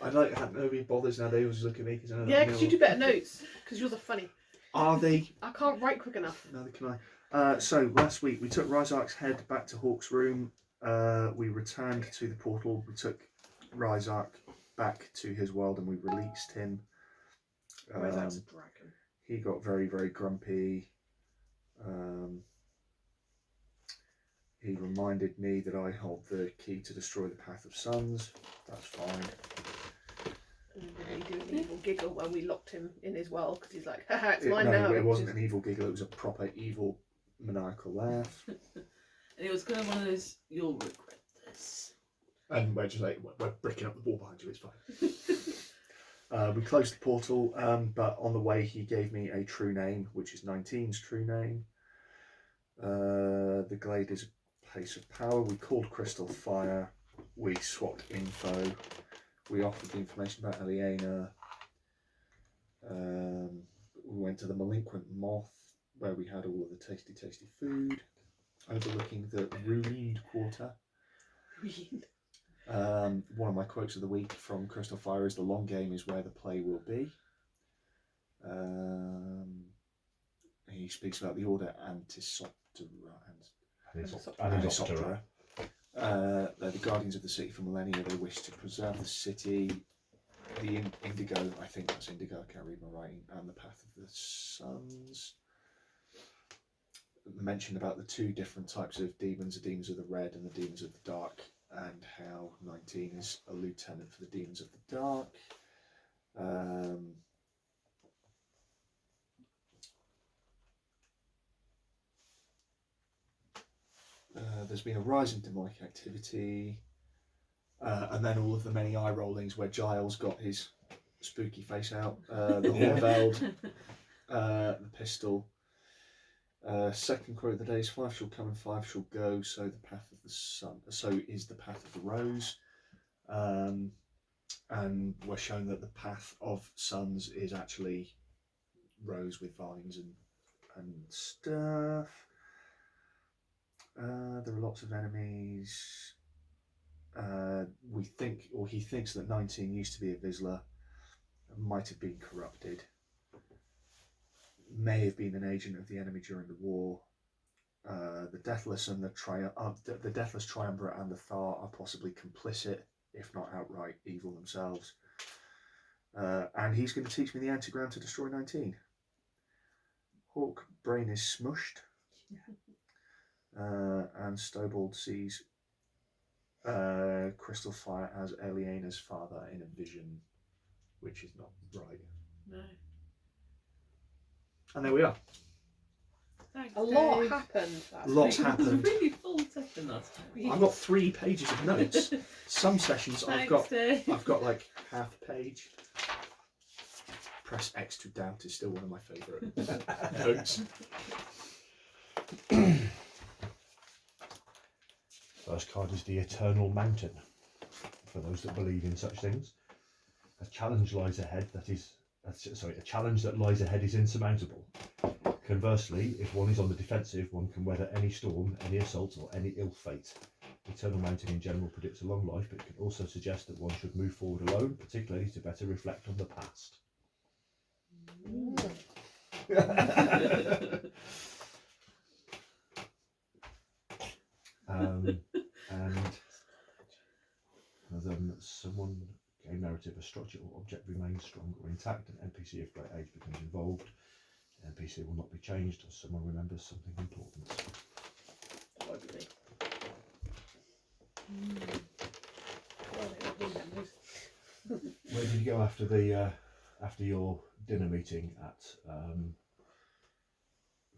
I like how nobody bothers nowadays. Always look at me because I know. Yeah, because you do better notes. Because yours are funny. Are they? I can't write quick enough. Neither can I. So last week we took Ryzark's head back to Hawk's room. We returned to the portal. We took Ryzark back to his world and we released him. Ryzark's a dragon. He got very, very grumpy. He reminded me that I hold the key to destroy the Path of Suns. That's fine. And then he did an evil giggle when we locked him in his world because he's like, haha, it's mine now. It wasn't an evil giggle, it was a proper evil maniacal laugh. And it was kind of one of those, you'll regret this. And we're just like, we're breaking up the wall behind you, it's fine. We closed the portal, but on the way he gave me a true name, which is 19's true name. The Glade is a place of power. We called Crystal Fire. We swapped info. We offered the information about Eliana. We went to the Malignant Moth, where we had all of the tasty, tasty food, overlooking the ruined quarter. One of my quotes of the week from Crystal Fire is, "The long game is where the play will be." He speaks about the order Anisoptera. They're the guardians of the city for millennia. They wish to preserve the city. The indigo, I think that's indigo, I can't read my writing, and the Path of the Suns. Mentioned about the two different types of demons, the demons of the red and the demons of the dark, and how 19 is a lieutenant for the demons of the dark. There's been a rise in demonic activity, and then all of the many eye rollings where Giles got his spooky face out, the Horveld, the pistol. Second quote of the day is, 5 shall come and 5 shall go, so the path of the sun, so is the path of the rose. And we're shown that the path of suns is actually rose with vines and stuff. There are lots of enemies. He thinks that 19 used to be a Vizsla, might have been corrupted, may have been an agent of the enemy during the war. The Deathless and the Deathless Triumvirate and the Thar are possibly complicit, if not outright evil themselves. And he's going to teach me the antigram to destroy 19. Hawk brain is smushed. And Stobald sees Crystal Fire as Eliana's father in a vision, which is not right. No. And there we are. Thanks, A lot Dave. happened. Lots It was a happened. really full session last time. I've got 3 pages of notes. Some sessions I've got like half a page. Press X to doubt is still one of my favourite notes. First card is the Eternal Mountain. For those that believe in such things, a challenge lies ahead a challenge that lies ahead is insurmountable. Conversely, if one is on the defensive, one can weather any storm, any assault, or any ill fate. Eternal Mountain in general predicts a long life, but it can also suggest that one should move forward alone, particularly to better reflect on the past. And someone, game narrative, a structure or object remains strong or intact, an NPC of great age becomes involved. The NPC will not be changed or someone remembers something important. Where did you go after your dinner meeting at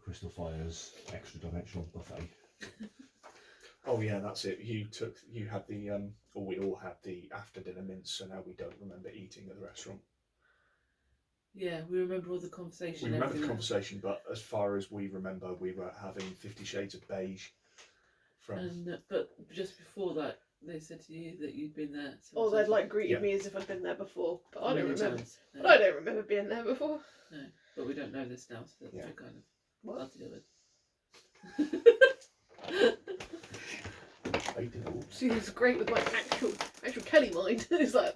Crystal Fire's extra dimensional buffet? Oh yeah, that's it. You had the or we all had the after dinner mince, so now we don't remember eating at the restaurant. Yeah, we remember all the conversation. We remember the conversation, but as far as we remember, we were having 50 Shades of Beige. But just before that, they said to you that you'd been there. Or they'd like greeted me as if I'd been there before, but I don't remember. Times. No. But I don't remember being there before. No, but we don't know this now, so that's kind of hard to deal with. She was great with my actual Kelly mind? It's like,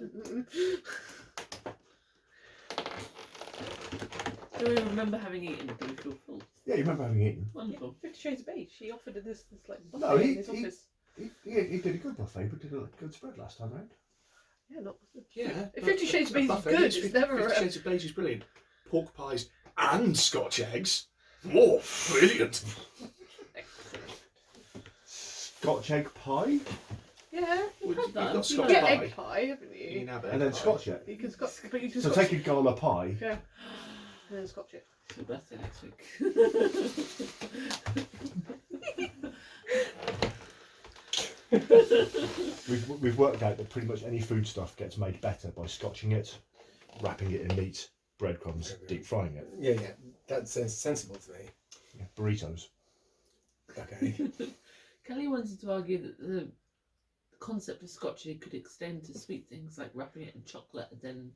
Do we remember having eaten? Do we feel full? Yeah, you remember having eaten? Wonderful. 50 Shades of Beige. She offered this like buffet No, in his office. He did a good buffet, but did a good spread last time round. Yeah, not. Yeah. 50 Shades of Beige is Buffet good. is It's 50 never. 50 Shades of Beige is brilliant. Pork pies and Scotch eggs. Oh, brilliant. Scotch egg pie, Yeah. Well, you've that. got You Scotch You get pie. egg pie, haven't You you? can have and then egg pie. Scotch egg. You can Scotch, but you can So Scotch. take a gala pie. Yeah. And then Scotch it. It's your birthday next week. We've worked out that pretty much any food stuff gets made better by scotching it, wrapping it in meat, breadcrumbs, deep frying it. Yeah, that sounds sensible to me. Yeah, burritos. Okay. Kelly wanted to argue that the concept of Scotch egg could extend to sweet things like wrapping it in chocolate and then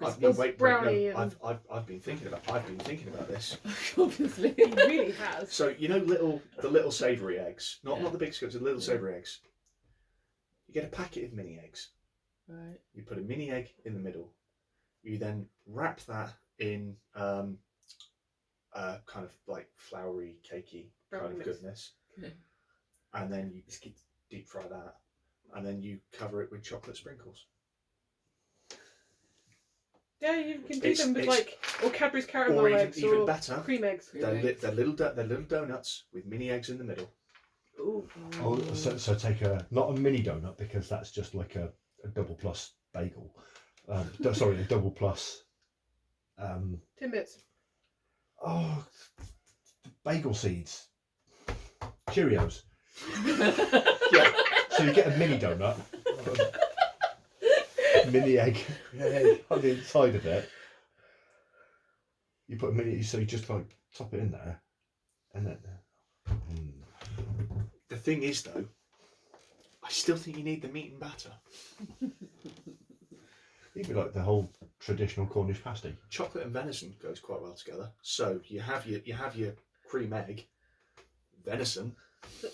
No, Christmas. wait, brownie no. and- I've been thinking about this. Obviously. He really has. So you know the little savoury eggs, not Yeah. the big scoops, the little Yeah. savoury eggs. You get a packet of mini eggs. Right. You put a mini egg in the middle. You then wrap that in kind of like floury, cakey kind Brownie of mix. goodness, Okay. and then you deep fry that, and then you cover it with chocolate sprinkles. Yeah, you can do It's- them with it's- like or Cadbury's caramel Or eggs even or better, cream eggs. they're little donuts with mini eggs in the middle. Ooh. Oh, so take not a mini donut because that's just like a double plus bagel. Sorry, a double plus. Timbits. Oh, bagel seeds, Cheerios. Yeah. So you get a mini donut, mini egg on the inside of it. You put a mini, so you just like top it in there, and then. The thing is, though, I still think you need the meat and batter. Even like the whole traditional Cornish pasty. Chocolate and venison goes quite well together. So you have your cream egg, venison,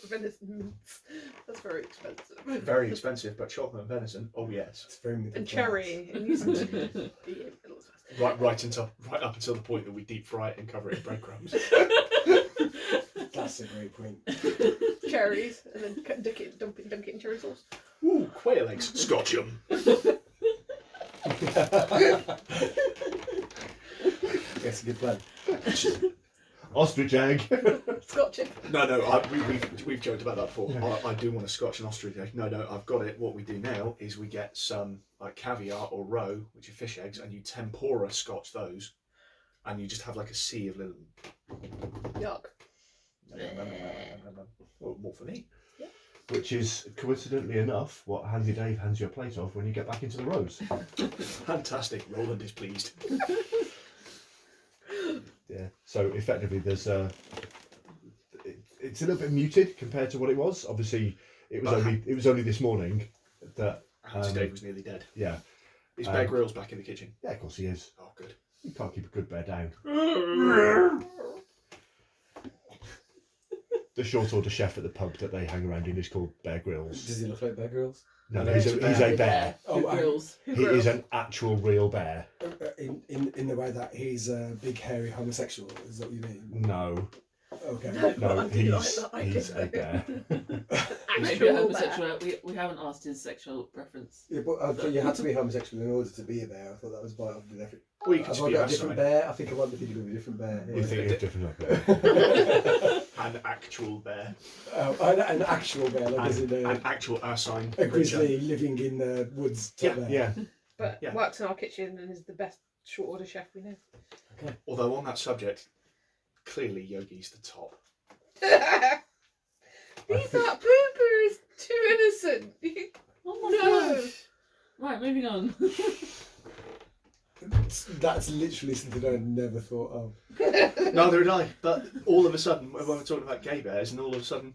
Venison mince. That's very expensive. very expensive, but chocolate and venison, oh yes, It's very middle And class. cherry. And use right up until the point that we deep fry it and cover it in breadcrumbs. That's a great point. cherries and then dunk it in cherry sauce. Ooh, quail eggs, Scotch 'em. That's a good plan. Ostrich egg. Scotch it. No, we've joked about that before. I do want a Scotch and ostrich egg. No, I've got it. What we do now is we get some like caviar or roe, which are fish eggs, and you tempura Scotch those, and you just have like a sea of little. Yuck. Well, more for me. Which is coincidentally enough what Handy Dave hands you a plate of when you get back into the rows. Fantastic. Roland is pleased. Yeah. So effectively, there's it's a little bit muted compared to what it was. Obviously, it was only this morning that Handy Dave was nearly dead. yeah. Is Bear Grylls back in the kitchen? Yeah, of course he is. Oh, good. You can't keep a good bear down. The short order chef at the pub that they hang around in is called Bear Grylls. Does he look like Bear Grylls? No, No, he's it's a bear. Who grills? He is an actual real bear. In the way that he's a big hairy homosexual. Is that what you mean? No, Okay. no, I do like he's that. he's a bear. Maybe Actual homosexual. We haven't asked his sexual preference. Yeah, but you had to be homosexual in order to be a bear. I thought that was quite obvious. Well, you Have could I be got a a different sign. bear? I think I might be thinking of a different bear. You Yeah. think it's different up An actual bear. An actual bear, like as in An actual ursine a creature. grizzly living in the woods. Type bear. Yeah. But Yeah. works in our kitchen and is the best short order chef we know. Although on that subject, clearly Yogi's the top. That pooper is too innocent. Oh my No. gosh. Right, moving on. That's literally something I never thought of. Neither did I. But all of a sudden, when we're talking about gay bears, and all of a sudden,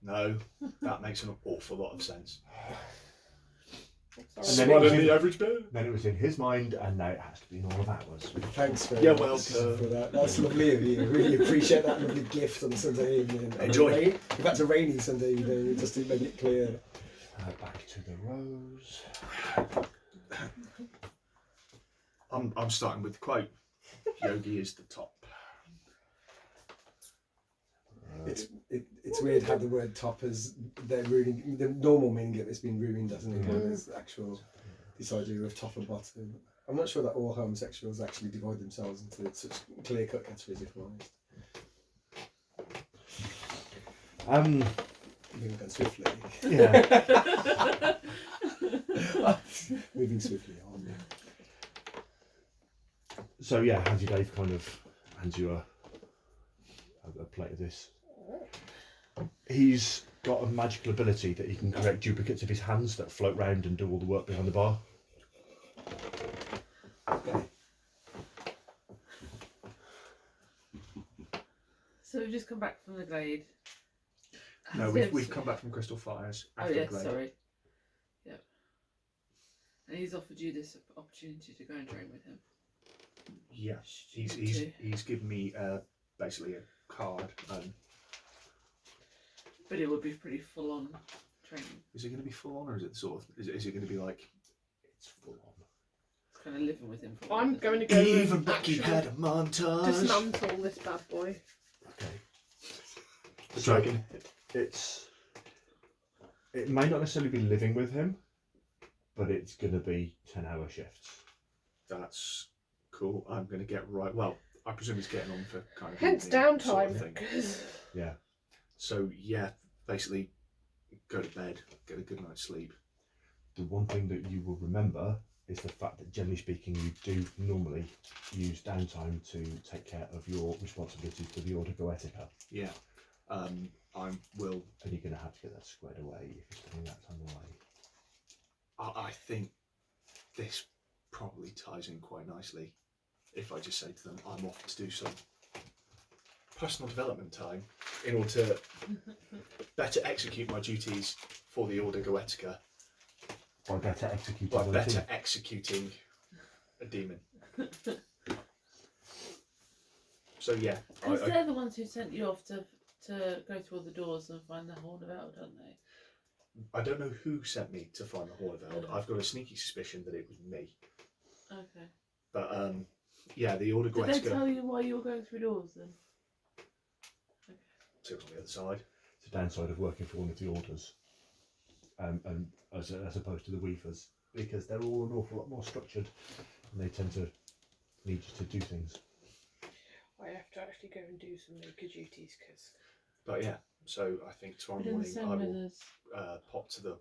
no, that makes an awful lot of sense. And Sorry. then it was than in- the average bear. Then it was in his mind, and now it has to be in all of ours. Thanks very You're much welcome. for that. That's lovely of you. Really appreciate that lovely gift on Sunday evening. Enjoy. In fact, a rainy Sunday evening, just to make it clear. Back to the rows. I'm starting with the quote. Yogi is the top. It's weird how the word top is they're ruining the normal meaning of it's been ruined, doesn't it? When there's actual this idea of top and bottom. I'm not sure that all homosexuals actually divide themselves into such clear cut categories, if I'm honest. Moving on swiftly. Yeah. Moving swiftly on. So yeah, Andy Dave kind of hands you a plate of this. He's got a magical ability that he can create duplicates of his hands that float round and do all the work behind the bar. Okay. So we've just come back from the glade. No, Has we've Dibs- come back from Crystal Fires. Oh After yeah, Glade. sorry. Yep. And he's offered you this opportunity to go and train with him. Yeah, Should you want to? he's given me basically a card. But it would be pretty full on training. Is it going to be full on, or is it sort of? Is it going to be like? It's full on. It's kind of living with him for a I'm while. going to go Even and Bucky actually had a montage. dismantle this bad boy. Okay. The So dragon. it may not necessarily be living with him, but it's going to be 10-hour shifts. That's cool. I'm going to get right. Well, I presume he's getting on for kind of Hence evening sort downtime. of thing. 'Cause Yeah. So yeah, basically, go to bed, get a good night's sleep. The one thing that you will remember is the fact that generally speaking you do normally use downtime to take care of your responsibilities to the Order Goetica. Yeah, I will. And you're going to have to get that squared away if you're spending that time away. I think this probably ties in quite nicely. If I just say to them, I'm off to do some personal development time in order to better execute my duties for the Order Goetica By better executing by one better thing. executing a demon. So yeah, Because they're the ones who sent you off to go through all the doors and find the Horn of El, don't they? I don't know who sent me to find the Horn of Eld. I've got a sneaky suspicion that it was me. Okay. But yeah, the Order Did they Goetica tell you why you were going through doors then? to on the other side. It's the downside of working for one of the orders, and as opposed to the Weavers, because they're all an awful lot more structured, and they tend to need you to do things. I have to actually go and do some maker duties because But yeah, so I think tomorrow We didn't morning send I with will us. pop to the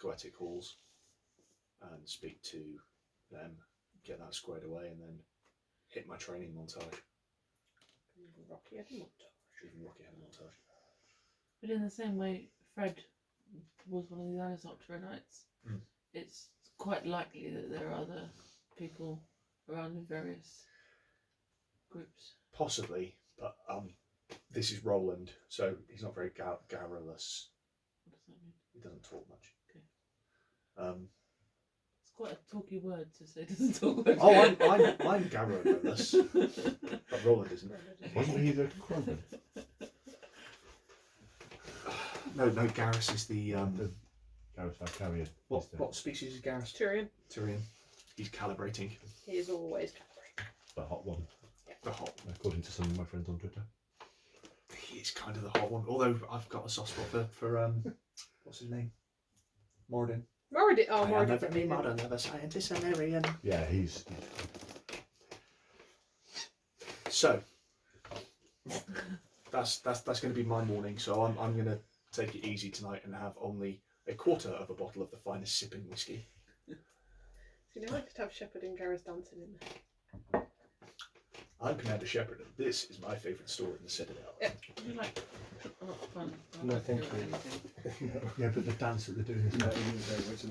Goetic halls and speak to them, get that squared away, and then hit my training montage. Rocky had a montage. Even Rocky had a montage. But in the same way, Fred was one of the Anisoptera Knights. Mm. It's quite likely that there are other people around in various groups. Possibly, but this is Roland, so he's not very garrulous. What does that mean? He doesn't talk much. Okay. It's quite a talky word to say doesn't talk much. Oh, I'm garrulous, but Roland isn't. Wasn't he the Krogan? No, Garrus is the Gareth Valkyrian. what species is Garrus? Tyrion, Tyrion. He's calibrating he is always calibrating. The hot one, the hot. according to some of my friends on Twitter. He is kind of the hot one. Although I've got a soft spot for what's his name? Moradin. Moradin. Oh, I am Moradin. never me modern, never scientist and Aryan. Yeah, he's So that's going to be my morning. So I'm going to take it easy tonight and have only a quarter of a bottle of the finest sipping whiskey. So now I could have Shepherd and Gareth dancing in there. I'm Commander Shepard, and this is my favourite store in the Citadel. You like oh, fun. No, Like thank to do you. anything. yeah, but the dance that they're doing is No, not. it isn't very much of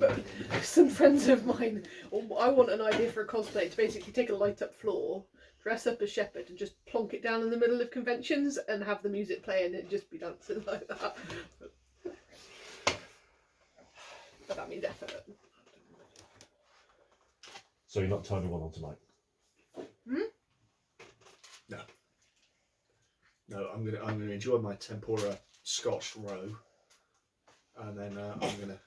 that. Some friends of mine, I want an idea for a cosplay to basically take a light up floor, dress up as Shepherd, and just plonk it down in the middle of conventions and have the music play and it just be dancing like that. But that means effort. So you're not turning one on tonight. No, I'm gonna enjoy my tempura Scotch roe, and then I'm gonna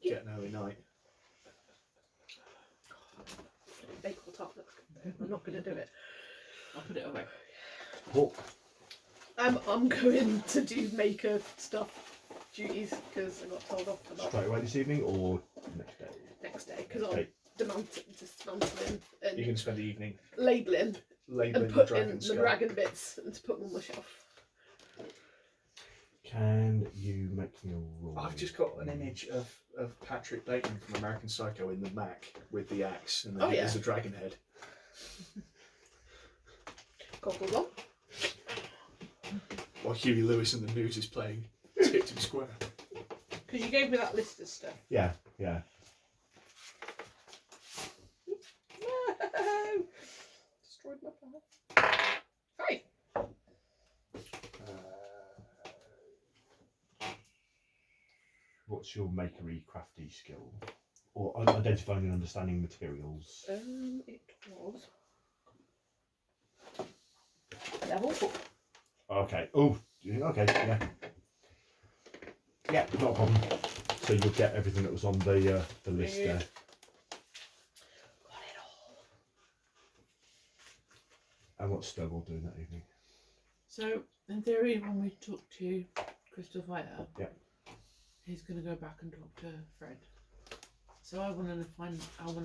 get an early night. Bakewell tart. I'm not going to do it. I'll put it away. Hawk. I'm going to do maker stuff duties because I got told off for that Straight away this evening or next day? next day because I'm Okay. dismantling You're and gonna spend the evening labelling labelling and the putting dragon the skull. dragon bits and to put them on my shelf. Can you make me a roll? I've just got an image of Patrick Bateman from American Psycho in the Mac with the axe, and then Oh, yeah. there's a dragon head. Goggles on. While Huey Lewis and the News is playing Tipton Square. Because you gave me that list of stuff. Yeah, yeah. No! Destroyed my plan. Hi. What's your makery crafty skill? Or identifying and understanding materials? It was level 4. Okay. Oh, okay, yeah. Yeah, not a problem. So you'll get everything that was on the list Yeah. there. Got it all. And what's Stonewall doing that evening? So, in theory, when we talk to Crystal Fire, Yeah. he's going to go back and talk to Fred. So I want to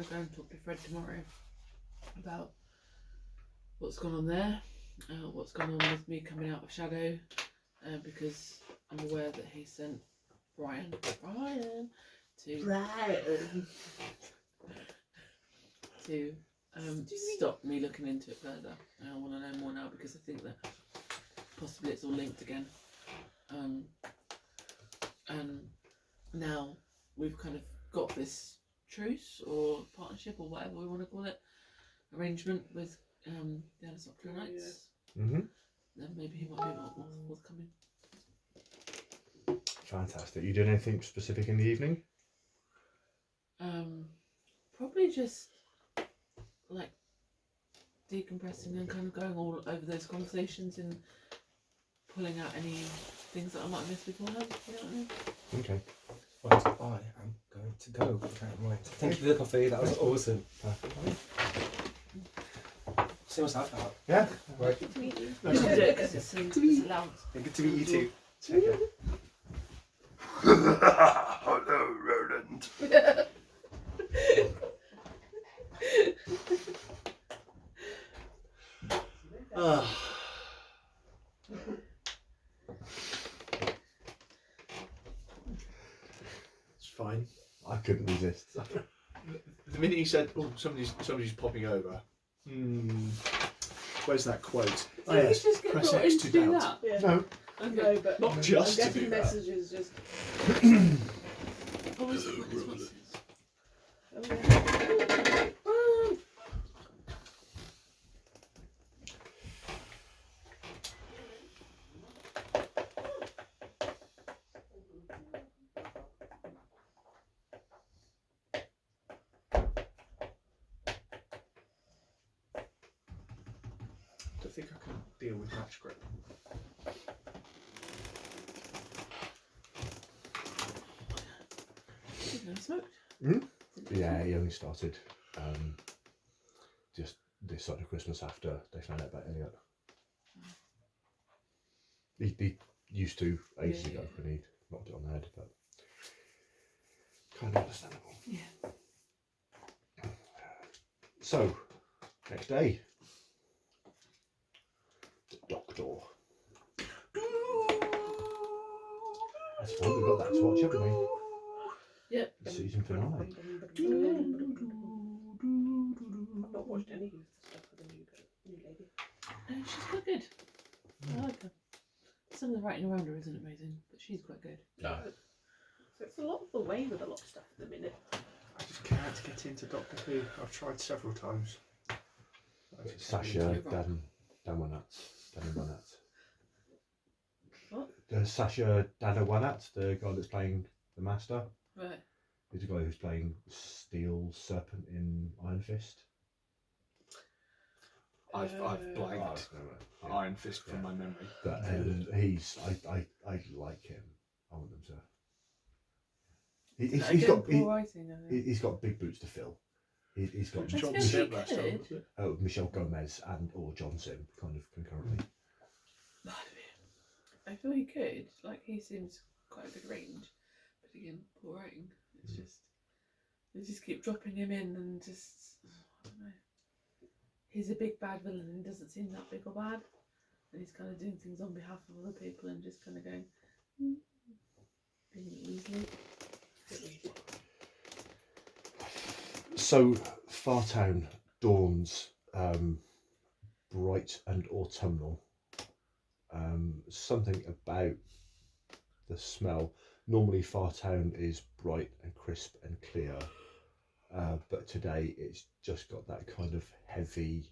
go and talk to Fred tomorrow about what's gone on there, what's gone on with me coming out of Shadow, because I'm aware that he sent Brian to stop me looking into it further. I want to know more now because I think that possibly it's all linked again. And now we've kind of got this truce or partnership or whatever we want to call it, arrangement with the Anisoptera Knights. Mm-hmm. Then maybe he might be more forthcoming. Fantastic. You doing anything specific in the evening? Probably just like decompressing and kind of going all over those conversations and pulling out any things that I might have missed beforehand. You know what I mean? Okay. Right, I am going to go. Okay, right. Thank you for the coffee. That was awesome. See what's that about? Yeah. Right. Good to meet you. We should do it because it's loud. Good to meet you too. Take it. Hello, Roland. It's fine. I couldn't resist. The minute he said, "Oh, somebody's popping over," where's that quote? Oh, Did yes. we just get Press brought X in to to do doubt. that? Yeah. No. Okay. No, but Not I'm just to getting do that. messages just. What was it? What was it? Oh, yeah. I don't think I can deal with match grip. You've never smoked? Yeah, he only started just this side of Christmas after they found out about Elliot. He used to ages ago when he knocked it on the head, but kind of understandable. Yeah. So, next day. The doctor. That's fun, we've got that to watch, haven't we? Yep. The season finale. I've not watched any of the stuff with the new lady. She's quite good. I like her. Some of the writing around her isn't amazing, but she's quite good. No. So it's a lot of the way with a lot of stuff at the minute. I just can't get into Doctor Who. I've tried several times. I just can't Sasha, get into it. Dan Wanat. What? Sasha Danawanat, the guy that's playing the Master. Right. He's the guy who's playing Steel Serpent in Iron Fist. I've blanked Yeah. Iron Fist from my memory. But I like him. I want them to He's got poor writing. I think. he's got big boots to fill. He's got I John suppose Sim he last time, could. was it? Michelle Gomez or John Sim kind of concurrently. I feel he could. Like, he seems quite a good range, but again, poor writing. It's just they just keep dropping him in and just I don't know. He's a big bad villain and he doesn't seem that big or bad, and he's kind of doing things on behalf of other people and just kind of going, being Weasley. So Fartown dawns bright and autumnal. Something about the smell. Normally Fartown is bright and crisp and clear, but today it's just got that kind of heavy,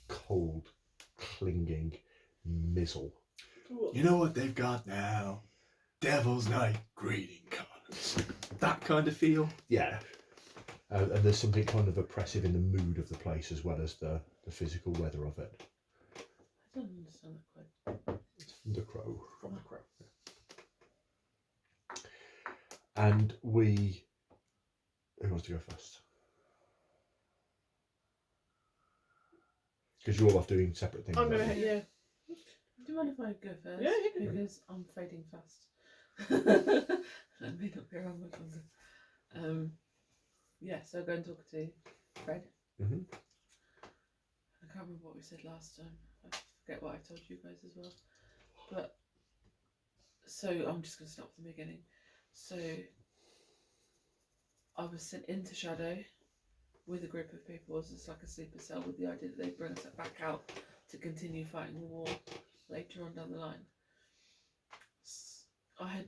cold, clinging mizzle. You know what they've got now? Devil's Night greeting cards. That kind of feel. Yeah. And there's something kind of oppressive in the mood of the place as well as the physical weather of it. I don't understand that quite. It's from the Crow. From the Crow. And who wants to go first? Because you're all off doing separate things. I'm gonna aren't you? yeah. Do you mind if I go first? Yeah, you can. Because I'm fading fast. I may not be around much longer. Yeah, so go and talk to Fred. Mhm. I can't remember what we said last time. I forget what I told you guys as well. But so I'm just going to start from the beginning. So I was sent into Shadow with a group of people as just like a sleeper cell with the idea that they'd bring us back out to continue fighting the war later on down the line. I had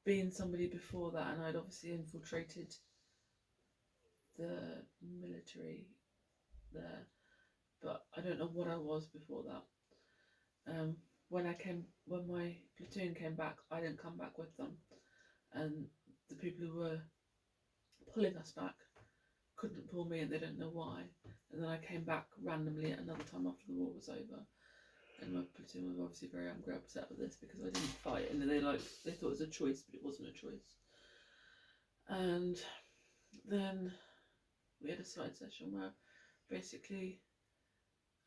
been somebody before that, and I'd obviously infiltrated the military there, but I don't know what I was before that. When my platoon came back, I didn't come back with them, and the people who were pulling us back couldn't pull me, and they don't know why. And then I came back randomly at another time after the war was over, and my platoon were obviously very angry, upset with this because I didn't fight, and they thought it was a choice, but it wasn't a choice. And then we had a side session where basically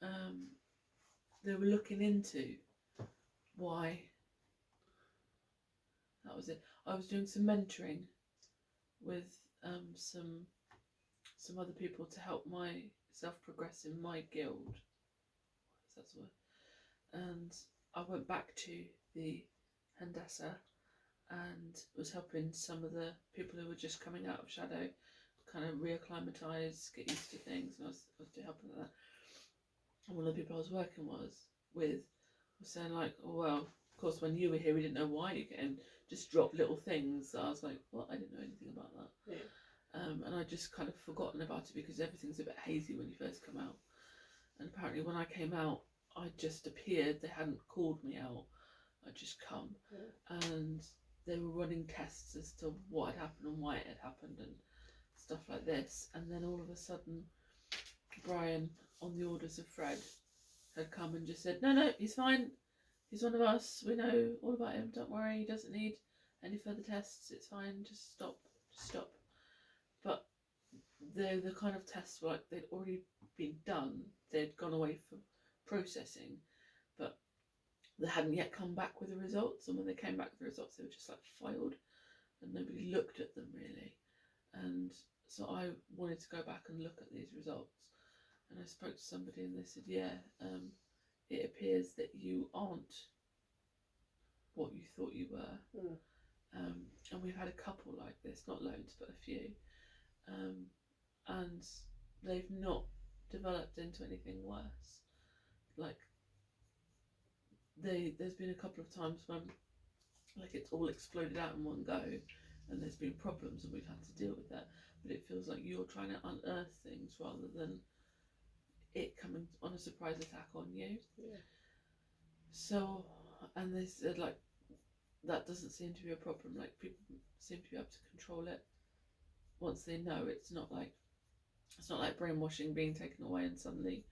they were looking into why. That was it. I was doing some mentoring with some other people to help myself progress in my guild. That's the word. And I went back to the Handessa and was helping some of the people who were just coming out of Shadow kind of reacclimatise, get used to things, and I was helping with that. And one of the people I was working with was saying like, oh well, of course when you were here we didn't know why you came, just drop little things. So I was like, well, I didn't know anything about that. Yeah. And I just kind of forgotten about it because everything's a bit hazy when you first come out. And apparently when I came out, I just appeared. They hadn't called me out. I'd just come. Yeah. And they were running tests as to what had happened and why it had happened and stuff like this. And then all of a sudden, Brian, on the orders of Fred, had come and just said, no, he's fine. He's one of us. We know all about him. Don't worry. He doesn't need any further tests. It's fine. Just stop. But the kind of tests were like they'd already been done. They'd gone away for processing, but they hadn't yet come back with the results. And when they came back with the results, they were just like filed, and nobody looked at them really. And so I wanted to go back and look at these results. And I spoke to somebody, and they said, it appears that you aren't what you thought you were. And we've had a couple like this, not loads, but a few. And they've not developed into anything worse. Like, there's been a couple of times when like it's all exploded out in one go, and there's been problems and we've had to deal with that. But it feels like you're trying to unearth things rather than it coming on a surprise attack on you. Yeah. So, and they said like that doesn't seem to be a problem. Like people seem to be able to control it once they know. It's not like brainwashing being taken away and suddenly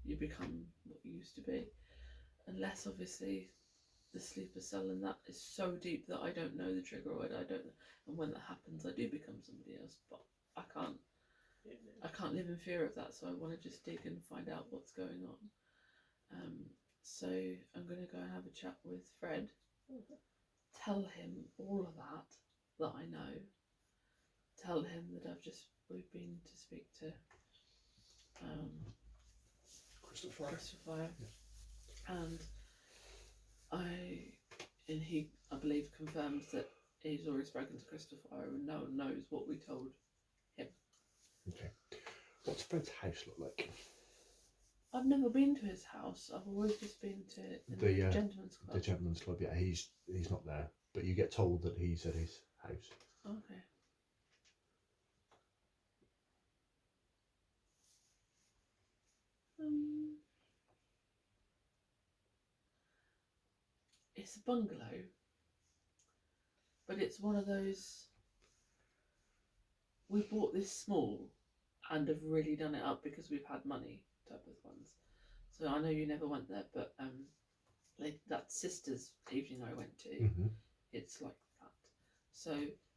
you become what you used to be. Unless obviously the sleeper cell, and that is so deep that I don't know the trigger word. I don't, and when that happens, I do become somebody else. But I can't live in fear of that. So I want to just dig and find out what's going on. So I'm going to go and have a chat with Fred. Tell him all of that I know. Tell him that we've been to speak to Christopher. And he, I believe, confirmed that he's already spoken to Christopher and no one knows what we told him. Okay. What's Fred's house look like? I've never been to his house. I've always just been to the gentleman's club. The gentleman's club, yeah. He's not there, but you get told that he's at his house. Okay. It's a bungalow, but it's one of those. We bought this small and have really done it up because we've had money type of ones. So I know you never went there, but that sister's evening I went to, it's like that. So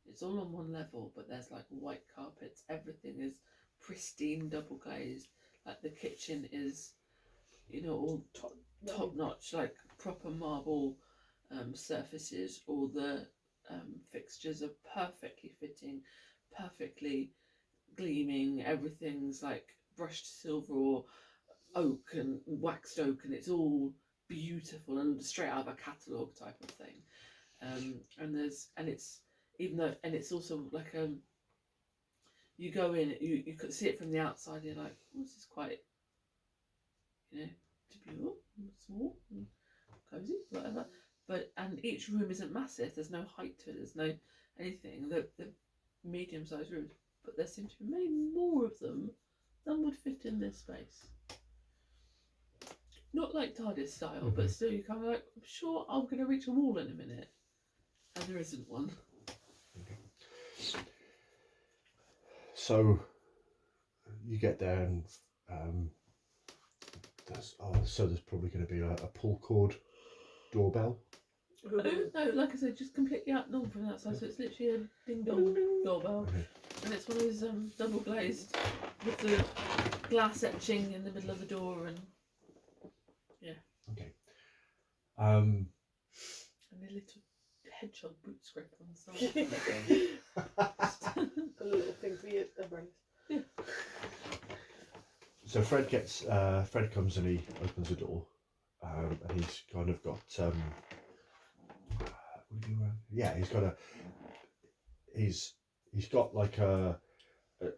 it's all on one level, but there's like white carpets. Everything is pristine, double glazed. Like the kitchen is, all top notch, like proper marble surfaces. All the fixtures are perfectly fitting, perfectly gleaming. Everything's like brushed silver or oak and waxed oak, and it's all beautiful and straight out of a catalogue type of thing. And it's also like you go in, you could see it from the outside, and you're like, oh, this is quite, beautiful and small and cozy, whatever. And each room isn't massive. There's no height to it. There's no anything. The medium-sized rooms, but there seem to be many more of them than would fit in this space. Not like TARDIS style, but still, you kind of like, I'm sure I'm going to reach a wall in a minute, and there isn't one. Okay. So you get there, and there's probably going to be a pull cord doorbell. No, like I said, just completely abnormal from that side. So it's literally a ding dong doorbell, and it's one of those double glazed with the glass etching in the middle of the door, and Okay. And a little hedgehog boot scrape on the side. A little thing for your umbrellas. Yeah. So Fred comes and he opens the door, and he's kind of got he's got like a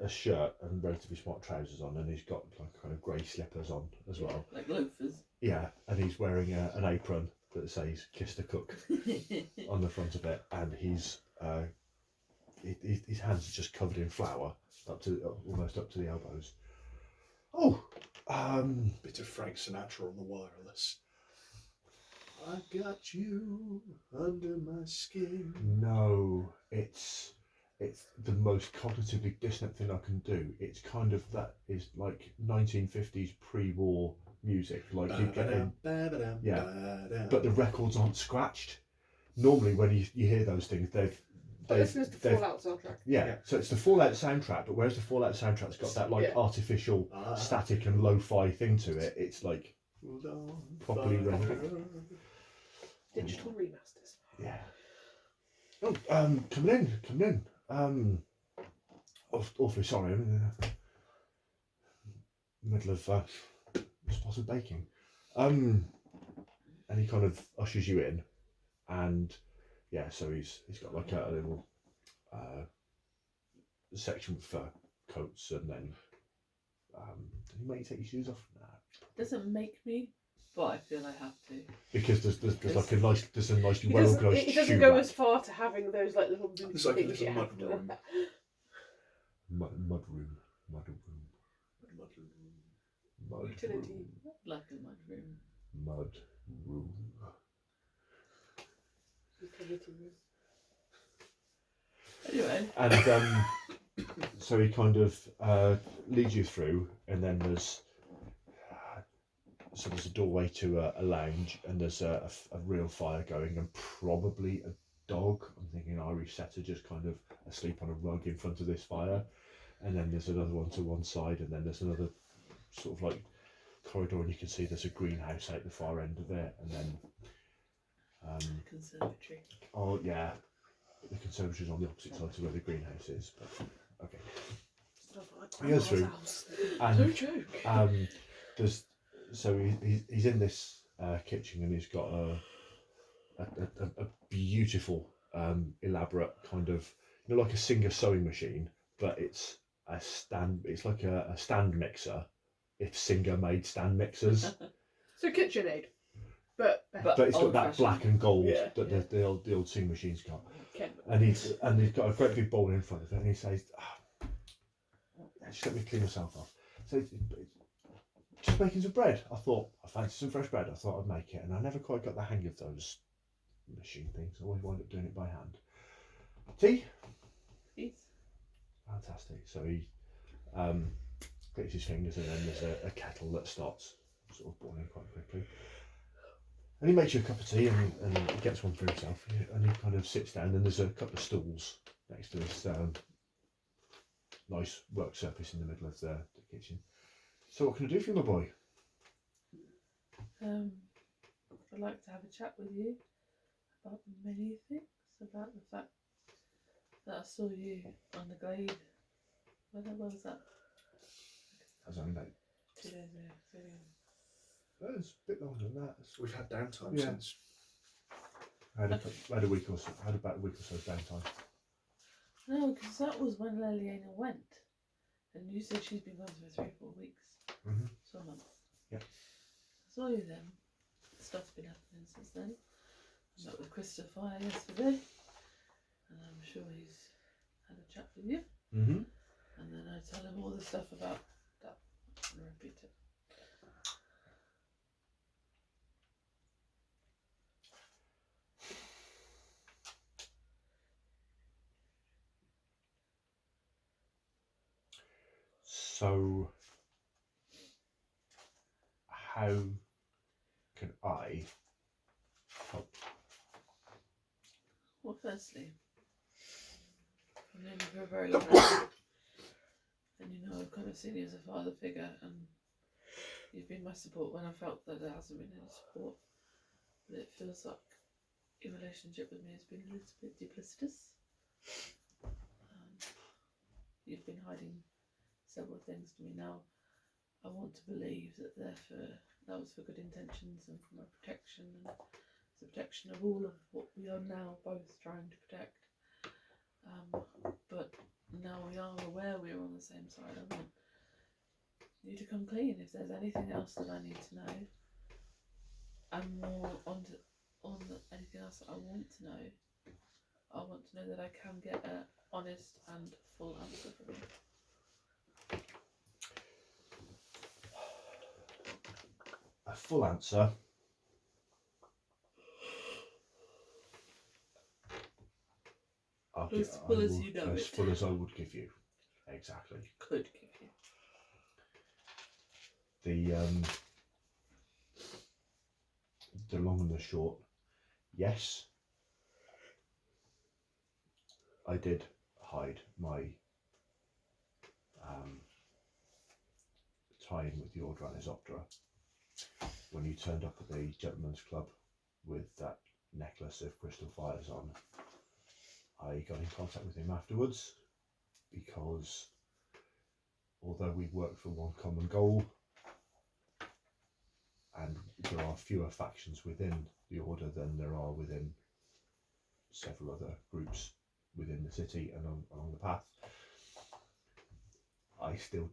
shirt and relatively smart trousers on, and he's got like kind of grey slippers on as well. Like loafers. Yeah, and he's wearing an apron that says "Kiss the Cook" on the front of it, and his hands are just covered in flour almost up to the elbows. Oh, bit of Frank Sinatra on the wireless. I got you under my skin. No, it's the most cognitively dissonant thing I can do. It's kind of that is like 1950s pre-war music, like you get in, but the records aren't scratched. Normally, when you hear those things, they've Listeners to Fallout soundtrack. Yeah, so it's the Fallout soundtrack, but whereas the Fallout soundtrack's got that like artificial static and lo-fi thing to it, it's like properly rendered. Digital remasters. Yeah. Oh, coming in. Awfully sorry, I'm in the middle of spot of baking. And he kind of ushers you in, and yeah, so he's got like a little section for coats, and then did he make you take your shoes off? Nah. Doesn't make me, but I feel I have to. Because there's like a nicely well organised. It doesn't go as far to having those like little booty It's like a things you little have to. Mud room. Utility. Like a mud room. Mud room. Utility room. Anyway. And so he kind of leads you through, and then there's so there's a doorway to a lounge, and there's a real fire going, and probably a dog. I'm thinking Irish setter just kind of asleep on a rug in front of this fire, and then there's another one to one side, and then there's another sort of like corridor, and you can see there's a greenhouse out the far end of it, and then Conservatory. oh yeah, the conservatory's on the opposite side to where the greenhouse is. But okay, Stuff like he goes through, grandma's house. and No joke. there's so he's in this kitchen, and he's got a beautiful elaborate kind of, you know, like a Singer sewing machine, but it's like a stand mixer if Singer made stand mixers. So KitchenAid, but But it's got that old-fashioned. black and gold Yeah, that yeah. the old sewing machines got. Kenwood. And he's got a great big bowl in front of it, and he says, just let me clean myself off. So it's just making some bread. I thought, I fancy some fresh bread. I thought I'd make it, and I never quite got the hang of those machine things. I always wind up doing it by hand. Tea? Please. Fantastic. So he clicks his fingers, and then there's a kettle that starts sort of boiling quite quickly. And he makes you a cup of tea, and he gets one for himself, and he kind of sits down, and there's a couple of stools next to this nice work surface in the middle of the kitchen. So what can I do for you, my boy? I'd like to have a chat with you about many things, about the fact that I saw you on the glade. When was that? As I'm like, 2 days ago, 3 days ago. it's a bit longer than that. We've had downtime Yeah. since. I had a week or so. I had about a week or so downtime. No, because that was when Liliana went, and you said she's been gone for 3 or 4 weeks, Mhm. so a month. Yeah. I saw you then. Stuff's been happening since then. I met with Christopher yesterday, and I'm sure he's had a chat with you. Mhm. And then I tell him all the stuff about that. I'm gonna repeat it. So, how can I help? Well, firstly, I've known you for a very long time, and you know I've kind of seen you as a father figure, and you've been my support when I felt that there hasn't been any support. But it feels like your relationship with me has been a little bit duplicitous. You've been hiding several things to me now. I want to believe that that was for good intentions and for my protection, and it's the protection of all of what we are now both trying to protect. But now we are aware we're on the same side. I want you to come clean. If there's anything else that I need to know, and more on anything else that I want to know, I want to know that I can get an honest and full answer from you. A full answer. As full as you know as it. full as I would give you. Exactly. Could give you. The long and the short, yes, I did hide my tie-in with the Order Anisoptera when you turned up at the Gentleman's Club with that necklace of crystal fires on. I got in contact with him afterwards because although we worked for one common goal, and there are fewer factions within the Order than there are within several other groups within the city and along the path, I still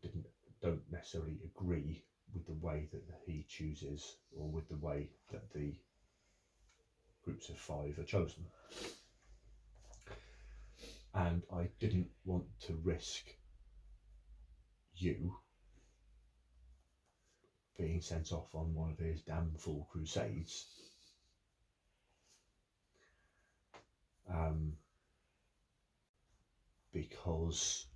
don't necessarily agree with the way that he chooses, or with the way that the groups of 5 are chosen. And I didn't want to risk you being sent off on one of his damn full crusades because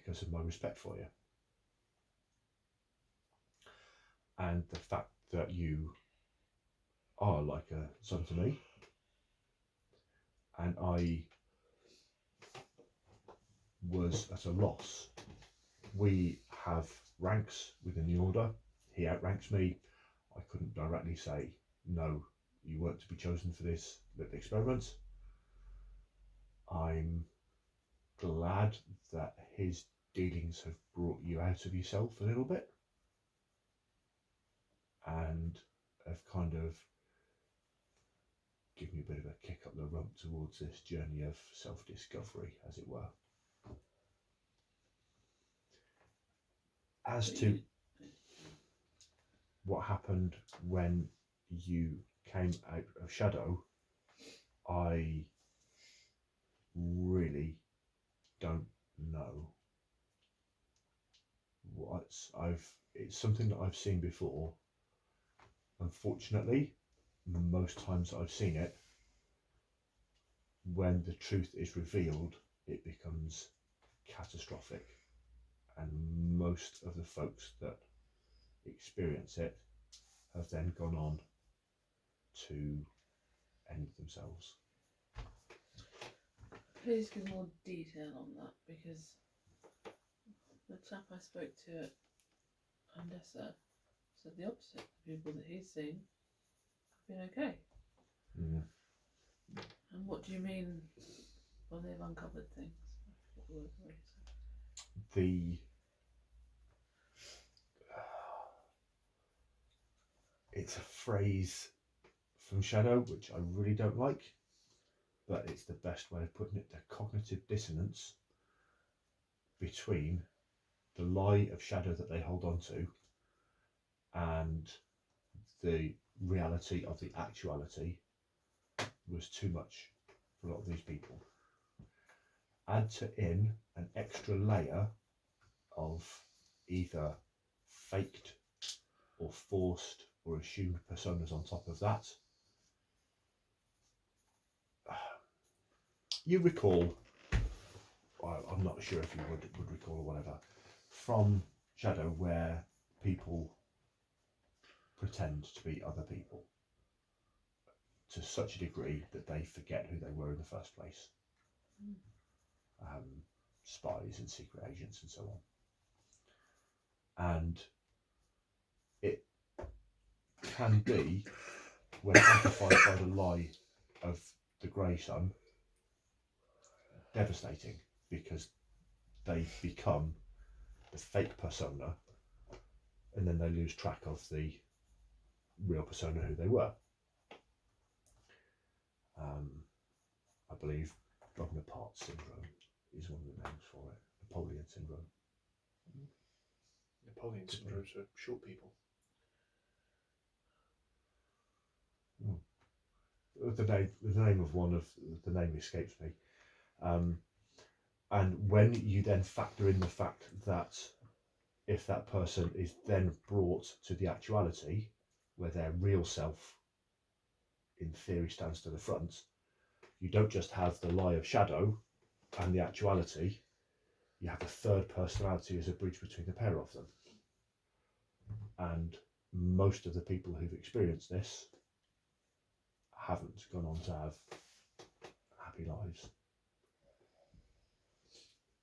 because of my respect for you. And the fact that you are like a son to me, and I was at a loss. We have ranks within the order. He outranks me. I couldn't directly say, no, you weren't to be chosen for this little experiment. I'm glad that his dealings have brought you out of yourself a little bit and have kind of given you a bit of a kick up the rump towards this journey of self-discovery, as it were. As to what happened when you came out of shadow, I really don't know. It's something that I've seen before. Unfortunately, most times I've seen it, when the truth is revealed, it becomes catastrophic, and most of the folks that experience it have then gone on to end themselves. Please give more detail on that, because the chap I spoke to at Andessa said the opposite. The people that he's seen have been okay. Mm. And what do you mean when they've uncovered things? I forget the word already. It's a phrase from Shadow which I really don't like, but it's the best way of putting it: the cognitive dissonance between the lie of Shadow that they hold on to and the reality of the actuality was too much for a lot of these people. Add in an extra layer of either faked or forced or assumed personas on top of that. You recall, I'm not sure if you would recall or whatever, from Shadow where people pretend to be other people to such a degree that they forget who they were in the first place. Spies and secret agents and so on. And it can be, when amplified by the lie of the grey sun, devastating, because they become the fake persona and then they lose track of the real persona who they were. I believe broken apart syndrome is one of the names for it. Napoleon syndrome. Napoleon syndrome's for short people. The name of one of the name escapes me. And when you then factor in the fact that if that person is then brought to the actuality where their real self in theory stands to the front, you don't just have the lie of Shadow and the actuality, you have a third personality as a bridge between the pair of them. And most of the people who've experienced this haven't gone on to have happy lives.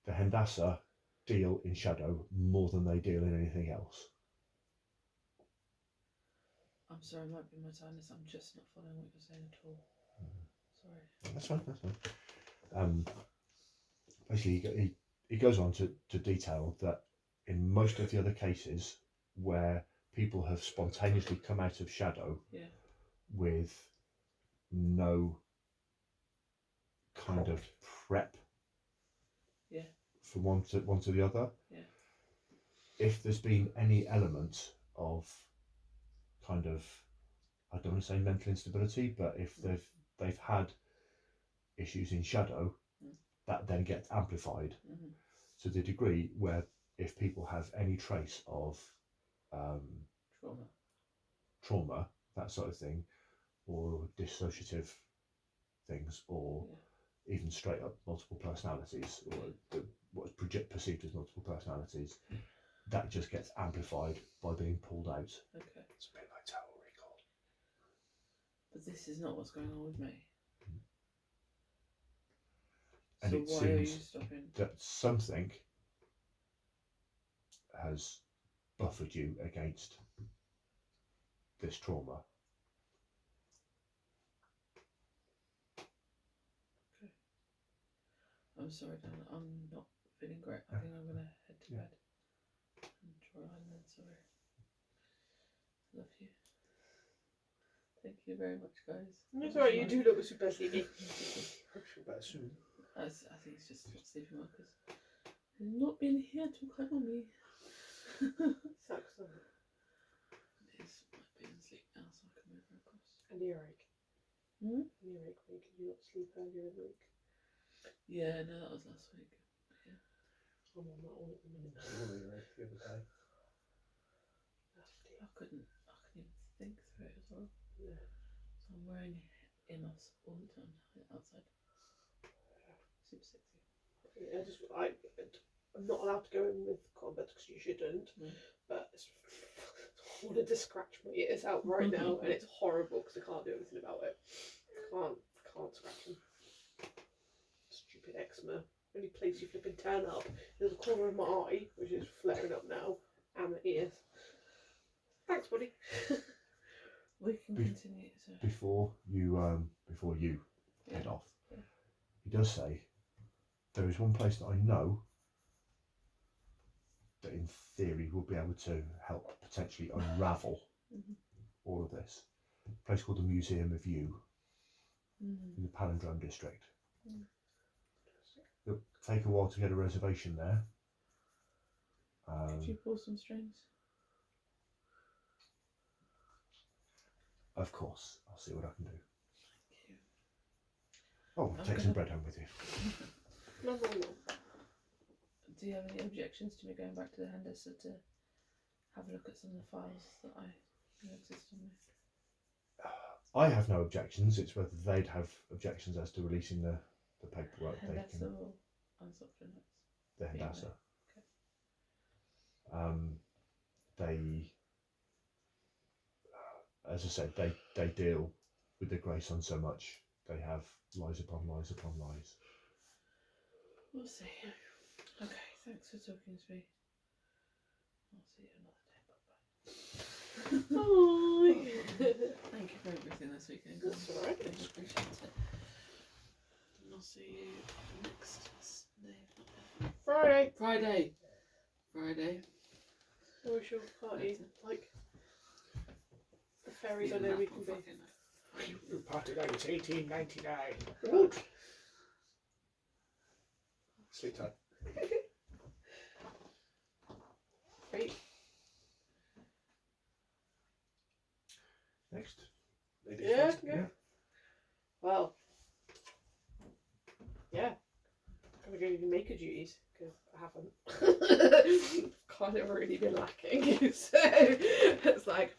The Hendasa deal in Shadow more than they deal in anything else. I'm sorry, it might be my tiredness. I'm just not following what you're saying at all. Sorry. That's fine. Basically, he goes on to detail that in most of the other cases where people have spontaneously come out of Shadow with no kind of prep from one to the other, if there's been any element of kind of, I don't want to say mental instability, but if they've had issues in Shadow, that then gets amplified to the degree where if people have any trace of trauma, that sort of thing, or dissociative things, or even straight up multiple personalities, or what's perceived as multiple personalities, that just gets amplified by being pulled out. Okay. It's a bit like Total Recall. But this is not what's going on with me. And So it why are you seems stopping? that something has buffered you against this trauma. I'm sorry, Dan. I'm not feeling great. I think I'm gonna head to bed and try and then sorry. Love you. Thank you very much, guys. It's alright, you do look super sleepy. Hope you'll better soon. I think it's just sleeping well because he's not been here to cuddle me. Sucks, doesn't it? He's might be asleep now, so I can move her across. And earache. Hmm? An earache making you not sleep earlier in the week. Yeah, no, that was last week. Yeah. I'm on that one at the minute. Sorry, Rick, the other day. Nasty. I couldn't even think through it as well. Yeah. So I'm wearing earmuffs all the time outside. Super sexy. I'm not allowed to go in with combat because you shouldn't. No. But I wanted to scratch my ears out right now, and it's horrible because I can't do anything about it. Can't scratch them. Stupid eczema. Only place you flipping turn up is the corner of my eye, which is flaring up now, and my ears. Thanks, buddy. We can continue. So. Before you head off, Yeah. he does say there is one place that I know that in theory will be able to help potentially unravel all of this. A place called the Museum of You in the Palindrome district. It'll take a while to get a reservation there. Could you pull some strings? Of course, I'll see what I can do. Thank you. Oh, take some bread home with you. No. Do you have any objections to me going back to the Henderson to have a look at some of the files that exist on me? I have no objections. It's whether they'd have objections as to releasing the paperwork. Henderson or Anisoptera Knights? The Hendasa. Okay. They, as I said, they deal with the Grey Sun so much. They have lies upon lies upon lies. We'll see. Okay, thanks for talking to me. I'll see you another day. Bye-bye. Thank you for everything this weekend, guys. That's alright. I appreciate it. And I'll see you next Sunday. Friday. Friday. So we shall party like the fairies I know we can be. We parted out, it's 1899. Ooh. Sleep tight. Great. Next. Ladies Yeah, first. yeah. Well, yeah. Gotta go do maker duties because I haven't. Kind of really been lacking. So it's like,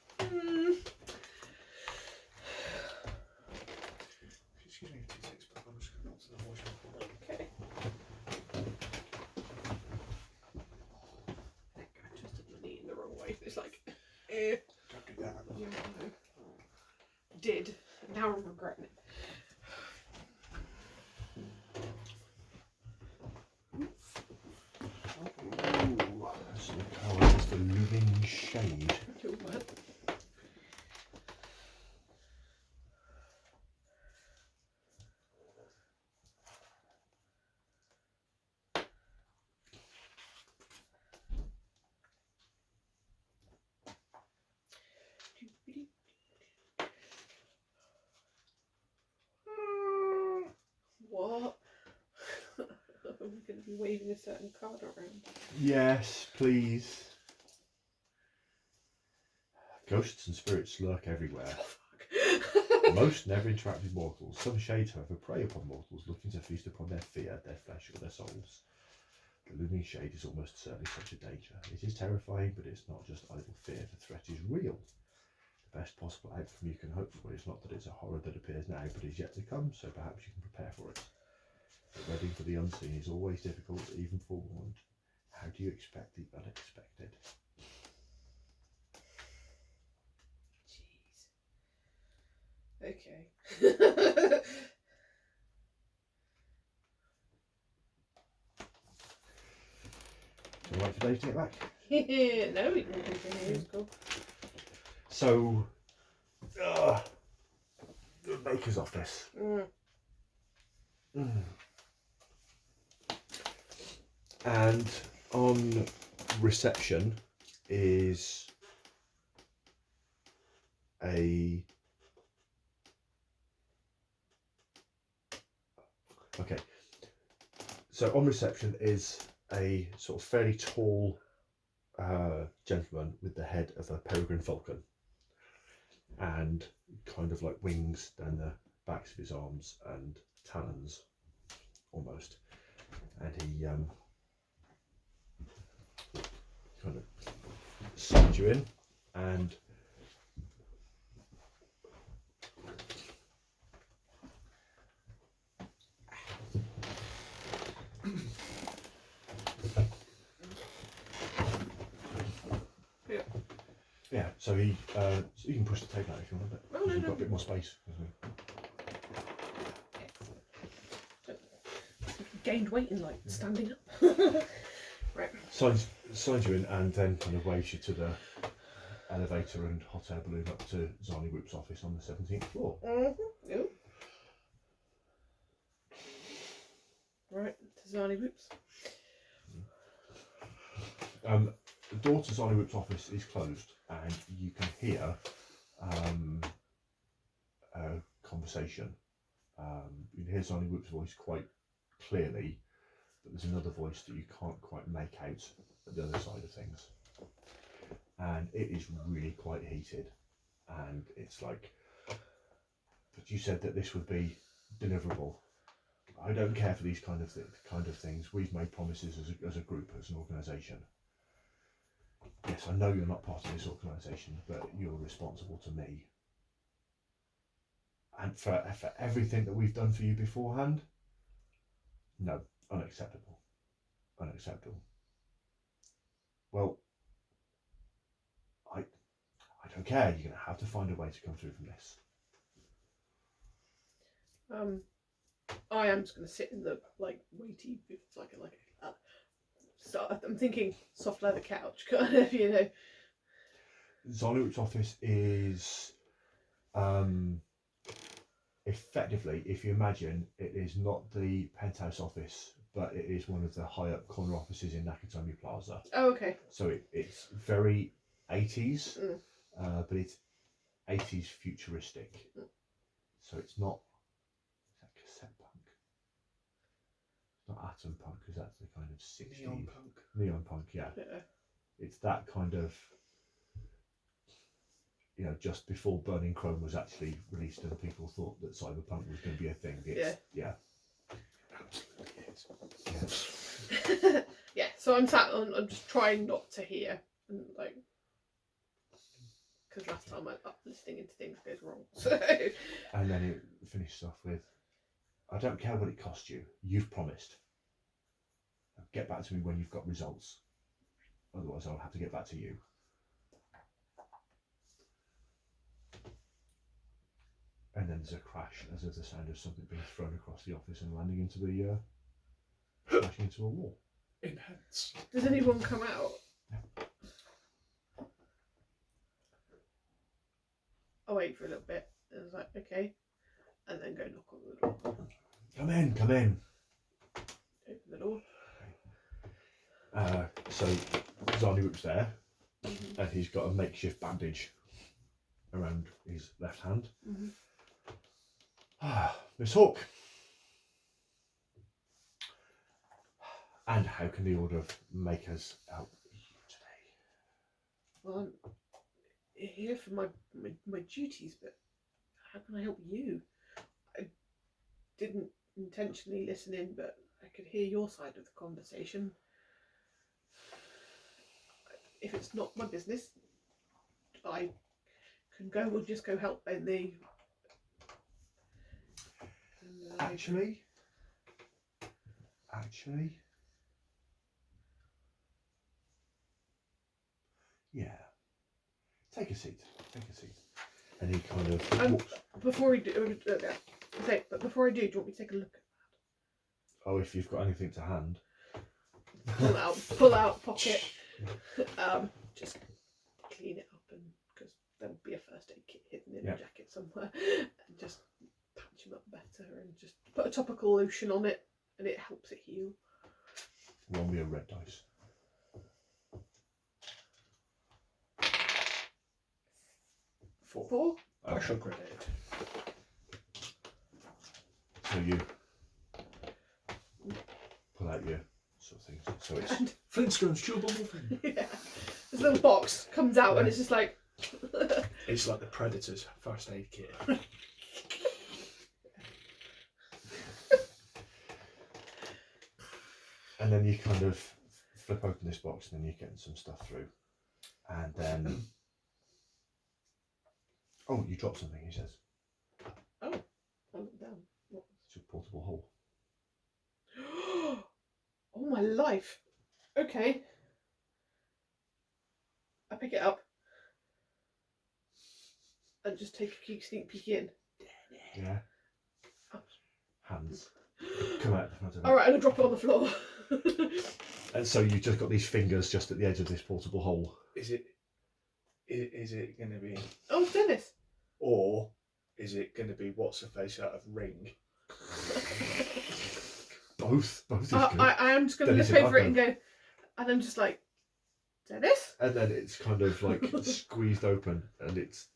Excuse me, 2 ticks, but I'm just going to answer the voice record. okay. I think I twisted my knee in the wrong way. It's like, Don't do that. you did. Now I'm regretting it. Ooh, so the colour is the Living Shade. What? I'm going to be waving a certain card around. Yes, please. Ghosts and spirits lurk everywhere. Most never interact with mortals. Some shades, however, prey upon mortals, looking to feast upon their fear, their flesh, or their souls. The looming shade is almost certainly such a danger. It is terrifying, but it's not just idle fear. The threat is real. The best possible outcome you can hope for is not that it's a horror that appears now, but is yet to come, so perhaps you can prepare for it. Get ready for the unseen is always difficult, even forewarned. How do you expect the unexpected? Jeez. Okay. Do you wait for Dave to get back? No, we can continue. It's cool. So, the maker's office. And on reception is a... Okay. So on reception is a sort of fairly tall gentleman with the head of a peregrine falcon and kind of like wings down the backs of his arms and talons almost, and he kind of signs you in, and yeah, so he so you can push the table out if you want a bit. Oh, no, We've no. got a bit more space. Gained weight in like standing up. Right. Signs you in, and then kind of waves you to the elevator and hot air balloon up to Zarni Whoop's office on the 17th floor. Yep. Right, to Zarni Whoops. The door to Zarni Whoop's office is closed, and you can hear a conversation. You can hear Zarni Whoop's voice quite clearly, but there's another voice that you can't quite make out at the other side of things. And it is really quite heated, and it's like, but you said that this would be deliverable. I don't care for these kind of things. We've made promises as a group, as an organisation. Yes, I know you're not part of this organisation, but you're responsible to me. And for everything that we've done for you beforehand, no, unacceptable. Unacceptable. Well, I don't care. You're going to have to find a way to come through from this. I am just going to sit in the like weighty, it's like so I'm thinking soft leather couch, kind of, you know. Zarni office is effectively, if you imagine, it is not the penthouse office, but it is one of the high up corner offices in Nakatomi Plaza. Oh, okay. So it's very 80s, but it's 80s futuristic. So it's not, is that cassette punk? It's not atom punk, because that's the kind of 60s. Neon punk. Neon punk, yeah. It's that kind of, you know, just before Burning Chrome was actually released and people thought that cyberpunk was going to be a thing. Yeah. Absolutely is. Yeah. Yeah, so I'm I'm just trying not to hear, and like, because last time listening into things goes wrong. So. And then it finishes off with, I don't care what it cost you, you've promised. Get back to me when you've got results. Otherwise I'll have to get back to you. And then there's a crash, as of the sound of something being thrown across the office and landing into the, crashing into a wall. Enhance. Does anyone come out? I'll wait for a little bit. And I was like, okay. And then go knock on the door. Come in, come in. Open the door. So Zarni Whoop's there, and he's got a makeshift bandage around his left hand. Miss Hawke. And how can the Order of Makers help you today? Well, I'm here for my duties, but how can I help you? I didn't intentionally listen in, but I could hear your side of the conversation. If it's not my business, I can go. We'll just go help in the. Actually, actually. Yeah. Take a seat. Take a seat. And he kind of walks. Before we do, but before I do you want me to take a look? Oh, if you've got anything to hand. Pull out, pocket. Just clean it up, and because there will be a first aid kit hidden in the jacket somewhere, and just patch him up better, and just put a topical lotion on it, and it helps it heal. Roll me a red dice. 4. Partial credit. So you pull out your sort of things. So it's And Flintstones chewable muffin. yeah, this little box comes out, and it's just like. It's like the Predator's first aid kit. and then you kind of flip open this box, and then you're getting some stuff through, and then oh, you dropped something. He says. Oh, I looked down. What? It's a portable hole. Oh my life. Okay. I pick it up and just take a sneak peek in. Yeah. Hands come out the front of it. Alright, I'm gonna drop it on the floor. And so you've just got these fingers just at the edge of this portable hole. Is it going to be, Oh, it's Dennis. or is it going to be what's her face out of Ring? Both is good. I am just gonna Dennis look and over it Arco. and go, and I'm just like, Dennis? And then it's kind of like squeezed open, and it's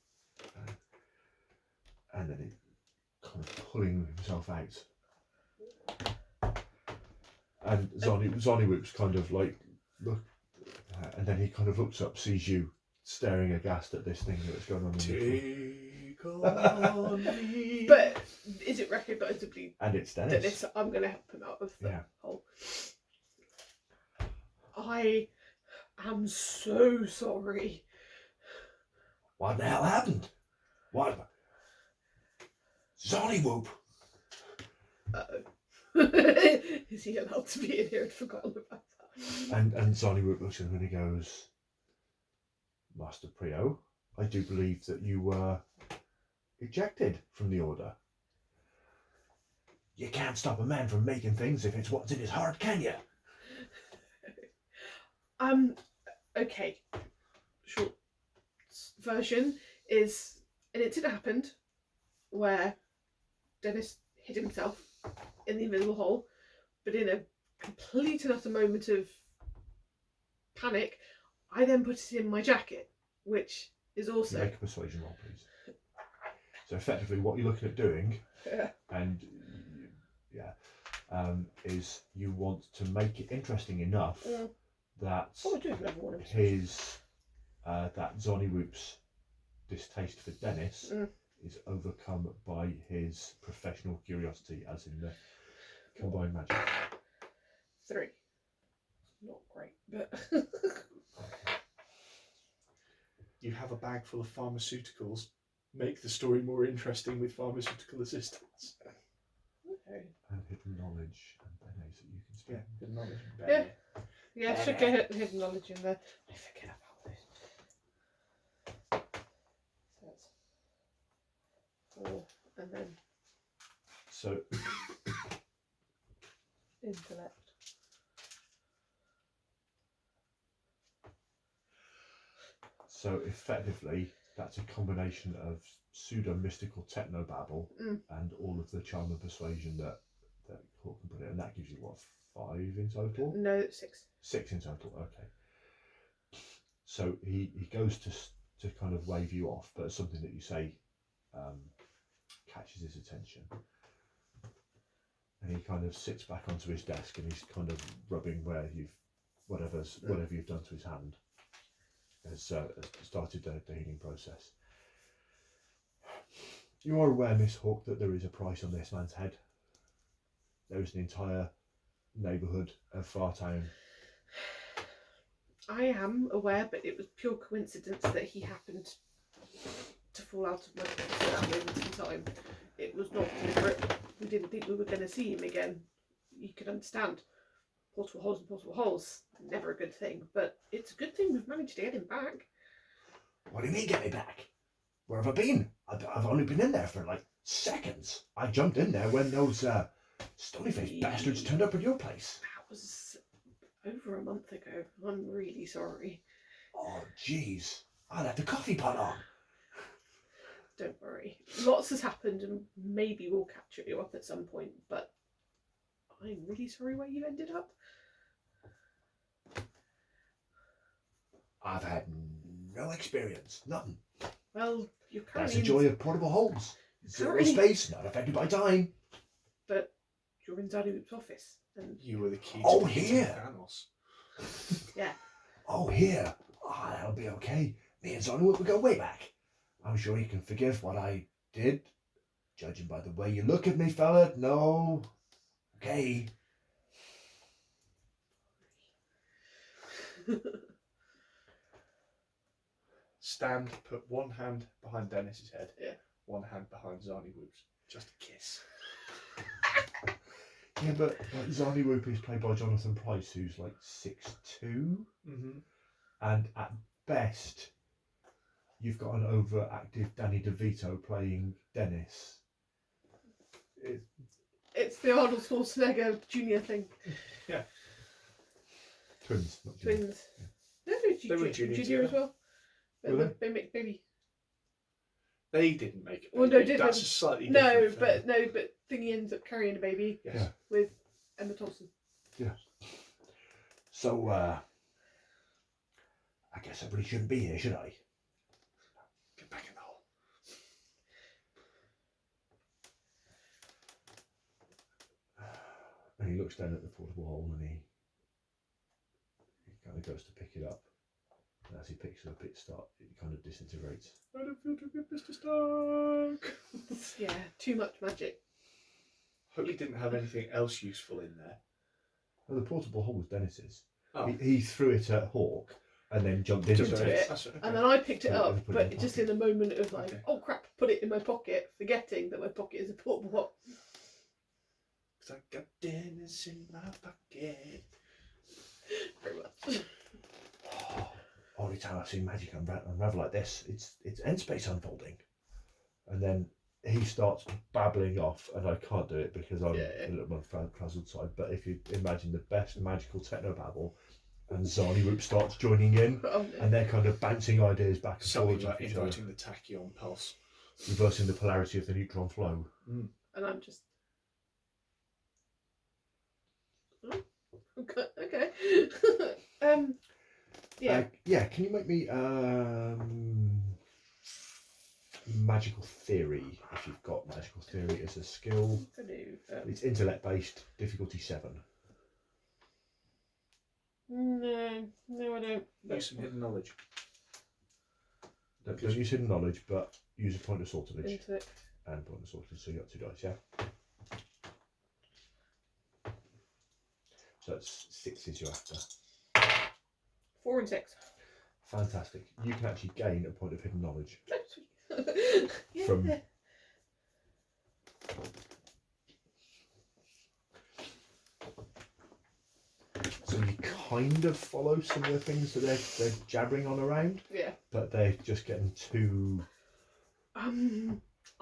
and then it kind of pulling himself out. And Zonny Whoops kind of like look, and then he kind of looks up, sees you staring aghast at this thing that's going on. Take on me. But is it recognisably And it's Dennis. Dennis? I'm gonna help him out of the hole. I am so sorry. What the hell happened? What? Zonny Whoop. Is he allowed to be in here? I'd forgotten about that. And Zonny Whoop looks at him and he goes, Master Prio, I do believe that you were ejected from the order. You can't stop a man from making things if it's what's in his heart, can you? Okay. Short version is an incident happened where Dennis hid himself in the invisible hole, but in a complete and utter moment of panic, I then put it in my jacket, which is also Make a persuasion roll, please. So effectively, what you're looking at doing, and is you want to make it interesting enough that I do have another one of his that Zonny Whoop's distaste for Dennis is overcome by his professional curiosity, as in the combined magic. 3. Not great, but You have a bag full of pharmaceuticals. Make the story more interesting with pharmaceutical assistance. okay. And hidden knowledge and pennies that you can Yeah, spend. good knowledge. Yeah. Yeah, should get hidden knowledge in there. I forget about this. So that's 4, and then So intellect. So effectively, that's a combination of pseudo-mystical technobabble and all of the charm and persuasion that Hawk can put in, and that gives you what, 5 in total? No, 6. 6 in total. Okay. So he goes to kind of wave you off, but something that you say catches his attention, and he kind of sits back onto his desk and he's kind of rubbing where whatever you've done to his hand. Has started the healing process. You are aware, Miss Hawk, that there is a price on this man's head. There is an entire neighbourhood of Fartown. I am aware, but it was pure coincidence that he happened to fall out of my box at that moment in time. It was not deliberate. We didn't think we were going to see him again. You can understand. portable holes and portable holes. Never a good thing, but it's a good thing we've managed to get him back. What do you mean get me back? Where have I been? I've only been in there for like seconds. I jumped in there when those stony-faced bastards turned up at your place. That was over a month ago. I'm really sorry. Oh, jeez. I left the coffee pot on. Don't worry. Lots has happened and maybe we'll catch you up at some point, but I'm really sorry where you ended up. I've had no experience. Nothing. Well, you're That's currently the joy of portable holes. Zero Currently- space, not affected by time. but you're in Zadoop's office and You were the key Oh, to the kingdom here. of Thanos. yeah. Oh, here. Ah, that'll be okay. Me and Zonny will go way back. I'm sure you can forgive what I did. Judging by the way you look at me, fella, no. Okay. Stand, put one hand behind Dennis's head, Yeah. one hand behind Zarni Whoop's. Just a kiss. Yeah, but like, Zani Whoop is played by Jonathan Price, who's like 6'2", Mm-hmm. and at best, you've got an overactive Danny DeVito playing Dennis. It's the Arnold Schwarzenegger Junior thing. Twins, not junior. Twins. No, They were junior junior as together. well. But Were they make baby. They didn't make it. Well, no, didn't. That's a slightly No, different film. but Thingy ends up carrying a baby Yes. Yeah. with Emma Thompson. So, I guess I really shouldn't be here, should I? Get back in the hole. And he looks down at the portable hole and he kind of goes to pick it up. And as he picks it up, it kind of disintegrates. I don't feel too good, Mr. Stark. Yeah, too much magic. Hope he didn't have anything else useful in there. Well, the portable hole was Dennis's. Oh. He threw it at Hawk and then jumped into Jumped it. into it. That's okay. And then I picked it So up, you put it in but your just pocket. in the moment of like, Okay. oh crap, put it in my pocket, forgetting that my pocket is a portable hot. 'Cause I got Dennis in my pocket. Very much. Only time I've seen magic unravel like this, it's end space unfolding. And then he starts babbling off, and I can't do it because I'm Yeah. a little bit frazzled side. But if you imagine the best magical techno babble, and Zarni Whoop starts joining in, Oh no. and they're kind of bouncing ideas back and Something forwards like with each other, inverting the tachyon pulse. reversing the polarity of the neutron flow. And I'm just. Oh, okay. Yeah. Yeah. Can you make me magical theory if you've got magical theory as a skill? I do. It's intellect based, difficulty 7. No, I don't. Use some hidden knowledge. Don't use hidden knowledge, but use a point of sortilege Into it. and point of sortilege. So you got 2 dice, yeah. So that's 6s you're after. 4 and 6. Fantastic. You can actually gain a point of hidden knowledge. Yeah. From- So you kind of follow some of the things that they're jabbering on around, Yeah. but they're just getting too.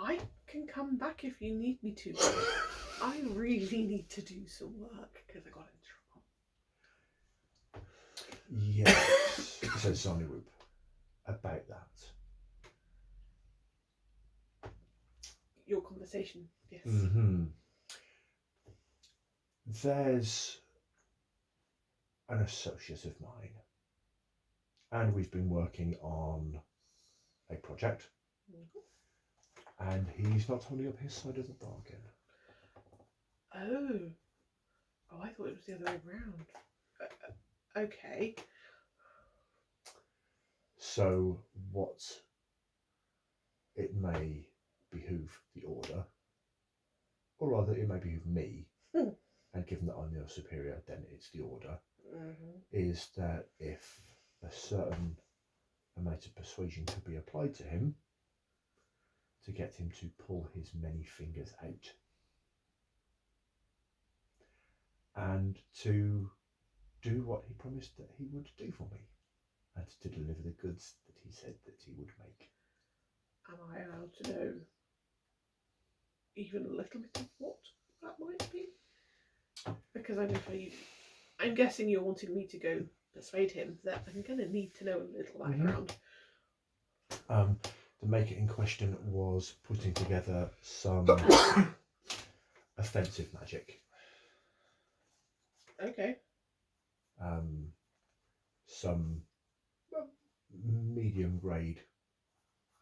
I can come back if you need me to. I really need to do some work because I got in trouble. Yes, says Sonny Whoop about that. Your conversation, yes. Mm-hmm. There's an associate of mine, and we've been working on a project, and he's not holding up his side of the bargain. Oh, I thought it was the other way around. Okay. So what it may behoove the order, or rather it may behoove me, and given that I'm your superior, then it's the order, is that if a certain amount of persuasion could be applied to him to get him to pull his many fingers out and to do what he promised that he would do for me, and to deliver the goods that he said that he would make. Am I allowed to know even a little bit of what that might be? Because I'm guessing you're wanting me to go persuade him that I'm going to need to know a little background. The maker in question was putting together some offensive magic. Okay. Some medium grade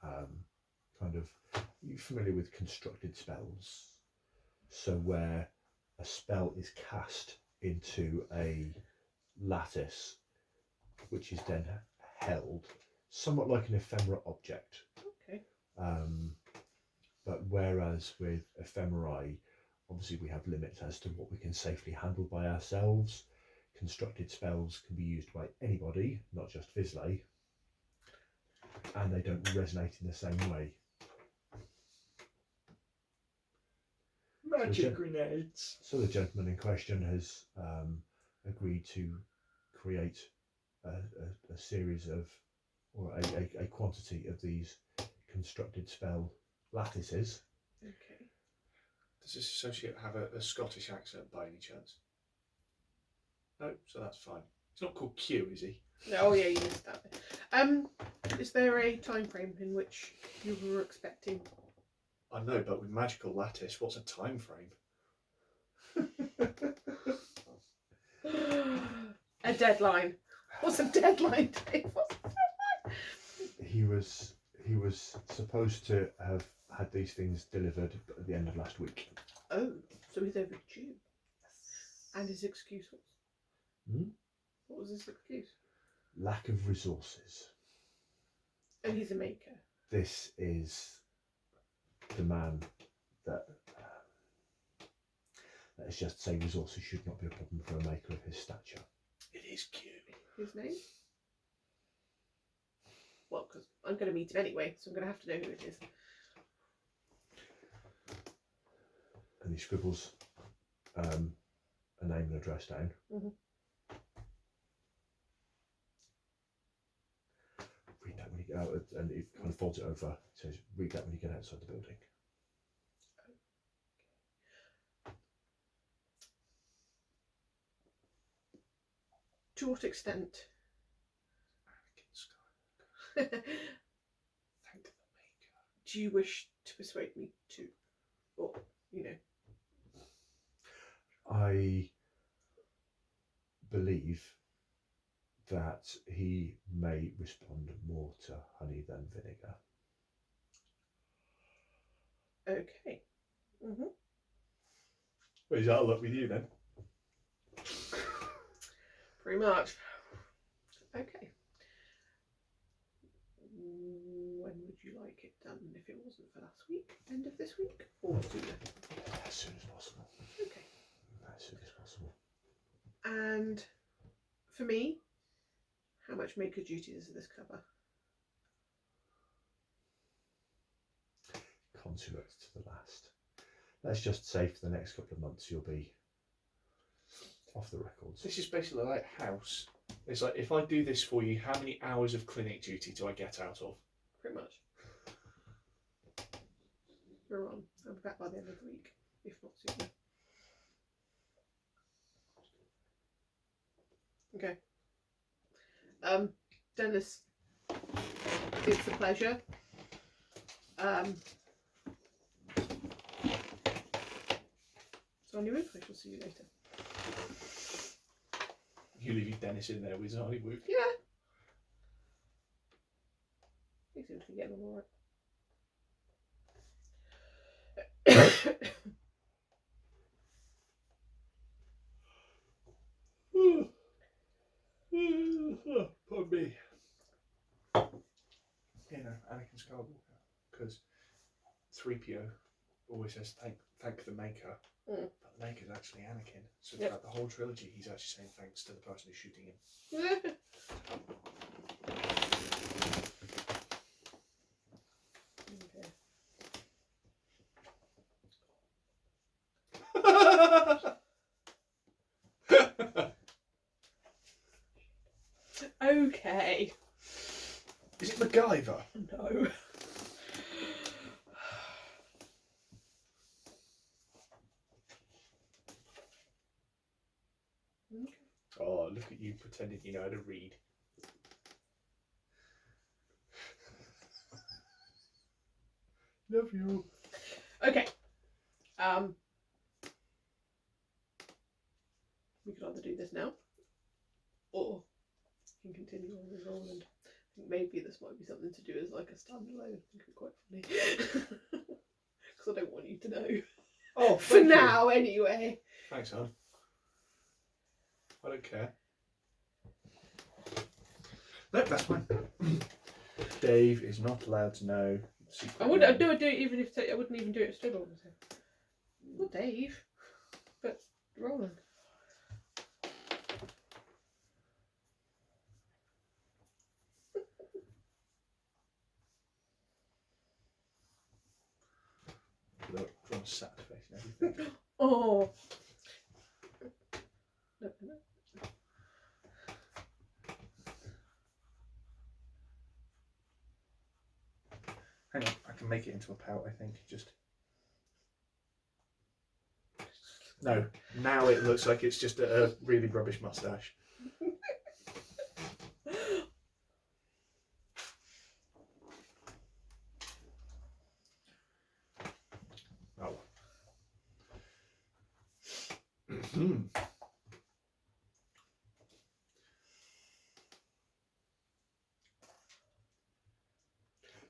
kind of, are you familiar with constructed spells? So where a spell is cast into a lattice, which is then held somewhat like an ephemera object. Okay. But whereas with ephemerae, obviously we have limits as to what we can safely handle by ourselves. Constructed spells can be used by anybody, not just Vizsla, and they don't resonate in the same way. Magic grenades. So the gentleman in question has agreed to create a series of, or a quantity of these constructed spell lattices. Okay. Does this associate have a Scottish accent by any chance? No, so that's fine. It's not called Q, is he? No, oh yeah, you missed that bit. Is there a time frame in which you were expecting? I know, but with magical lattice, what's a time frame? A deadline. What's a deadline, Dave? What's a deadline? He was supposed to have had these things delivered at the end of last week. Oh, so he's overdue. And his excuse was? What was his excuse? Lack of resources. And he's a maker. This is the man that, let's just say, resources should not be a problem for a maker of his stature. It is Q. His name? Well, because I'm going to meet him anyway, so I'm going to have to know who it is. And he scribbles a name and address down. Mhm. Read that when you get out, and he kind of folds it over. Says, "Read that when you get outside the building." To what extent? Thank the maker. Do you wish to persuade me to? Or, you know. I believe that he may respond more to honey than vinegar. Okay. Well, is that a luck with you then? Pretty much. Okay. When would you like it done if it wasn't for last week? End of this week? Or sooner? As soon as possible. Okay. As soon as possible. And for me, how much maker duty does this cover? Consummate to the last. Let's just say for the next couple of months you'll be off the records. This is basically like house. It's like, if I do this for you, how many hours of clinic duty do I get out of? Pretty much. We're on. I'll be back by the end of the week, if not sooner. Okay. Dennis, it's a pleasure. So on your move, I shall see you later. You leave Dennis in there with Zali Wook. Yeah. He seems to be getting on alright. Pardon me. You know, Anakin Skywalker, because 3PO always says thank the maker, but the maker's actually Anakin. So throughout the whole trilogy, he's actually saying thanks to the person who's shooting him. Okay. Is it MacGyver? No. Oh, look at you pretending you know how to read. Love you. Okay. We could either do this now, or we can continue on with Roland. I think maybe this might be something to do as like a standalone. I think it'd be quite funny. Because I don't want you to know. Oh, For now, anyway. Thanks, hon. I don't care. No, that's fine. Dave is not allowed to know. I wouldn't. I'd do it even if I wouldn't even do it if Steve was here. Not Dave, but Roland. Look, from sad face and everything. Oh. No, no. Hang on, I can make it into a pout, I think. Just. No, now it looks like it's just a really rubbish moustache. Oh.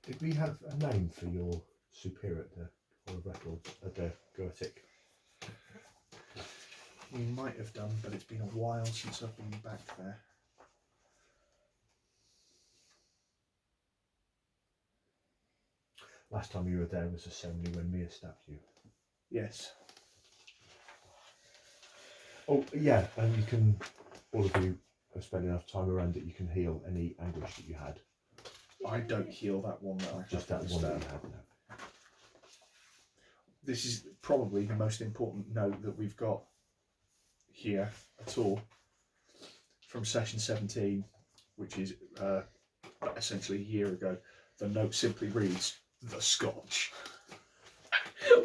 Did we have a name for your superior at the Hall of Records at the Goetic? We might have done, but it's been a while since I've been back there. Last time you were there was a ceremony when Mia stabbed you. Yes. Oh, yeah, and you can, all of you have spent enough time around that you can heal any anguish that you had. I don't heal that one that I have. Just that to one that stab. you had now. This is probably the most important note that we've got here at all from session 17, which is essentially a year ago. The note simply reads, "The Scotch."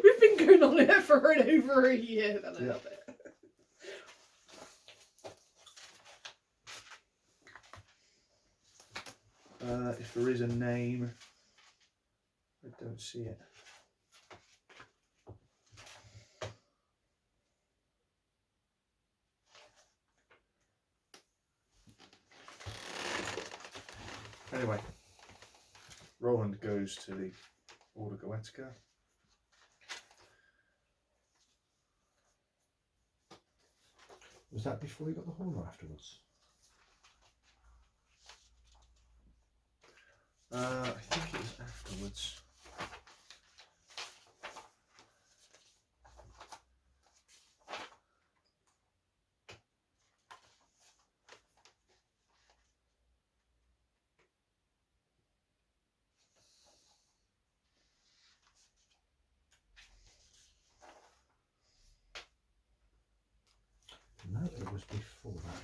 We've been going on here for over a year, and I love it. If there is a name, I don't see it. Anyway, Roland goes to the Order Goetica. Was that before you got the horn or afterwards? I think it was afterwards. No, it was before that.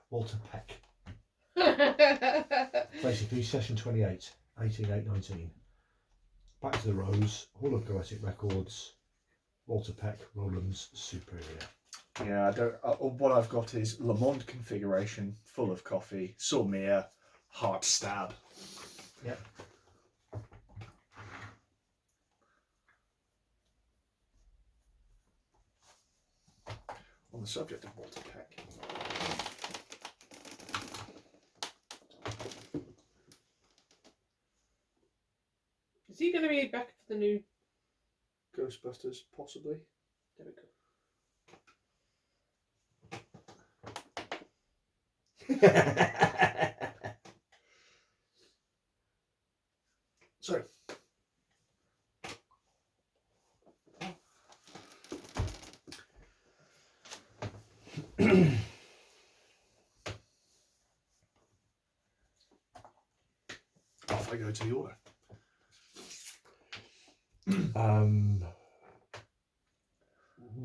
Walter Peck. Basically, session 28, 18/8/19. Back to the Rose, Hall of Goetic Records, Walter Peck, Roland's superior. Yeah, I don't. What I've got is Lamont configuration, full of coffee, Saumere, heart stab. Yep. On the subject of Walter Peck. Is he going to be back for the new? Ghostbusters, possibly. There we go. So. Off I go to the order.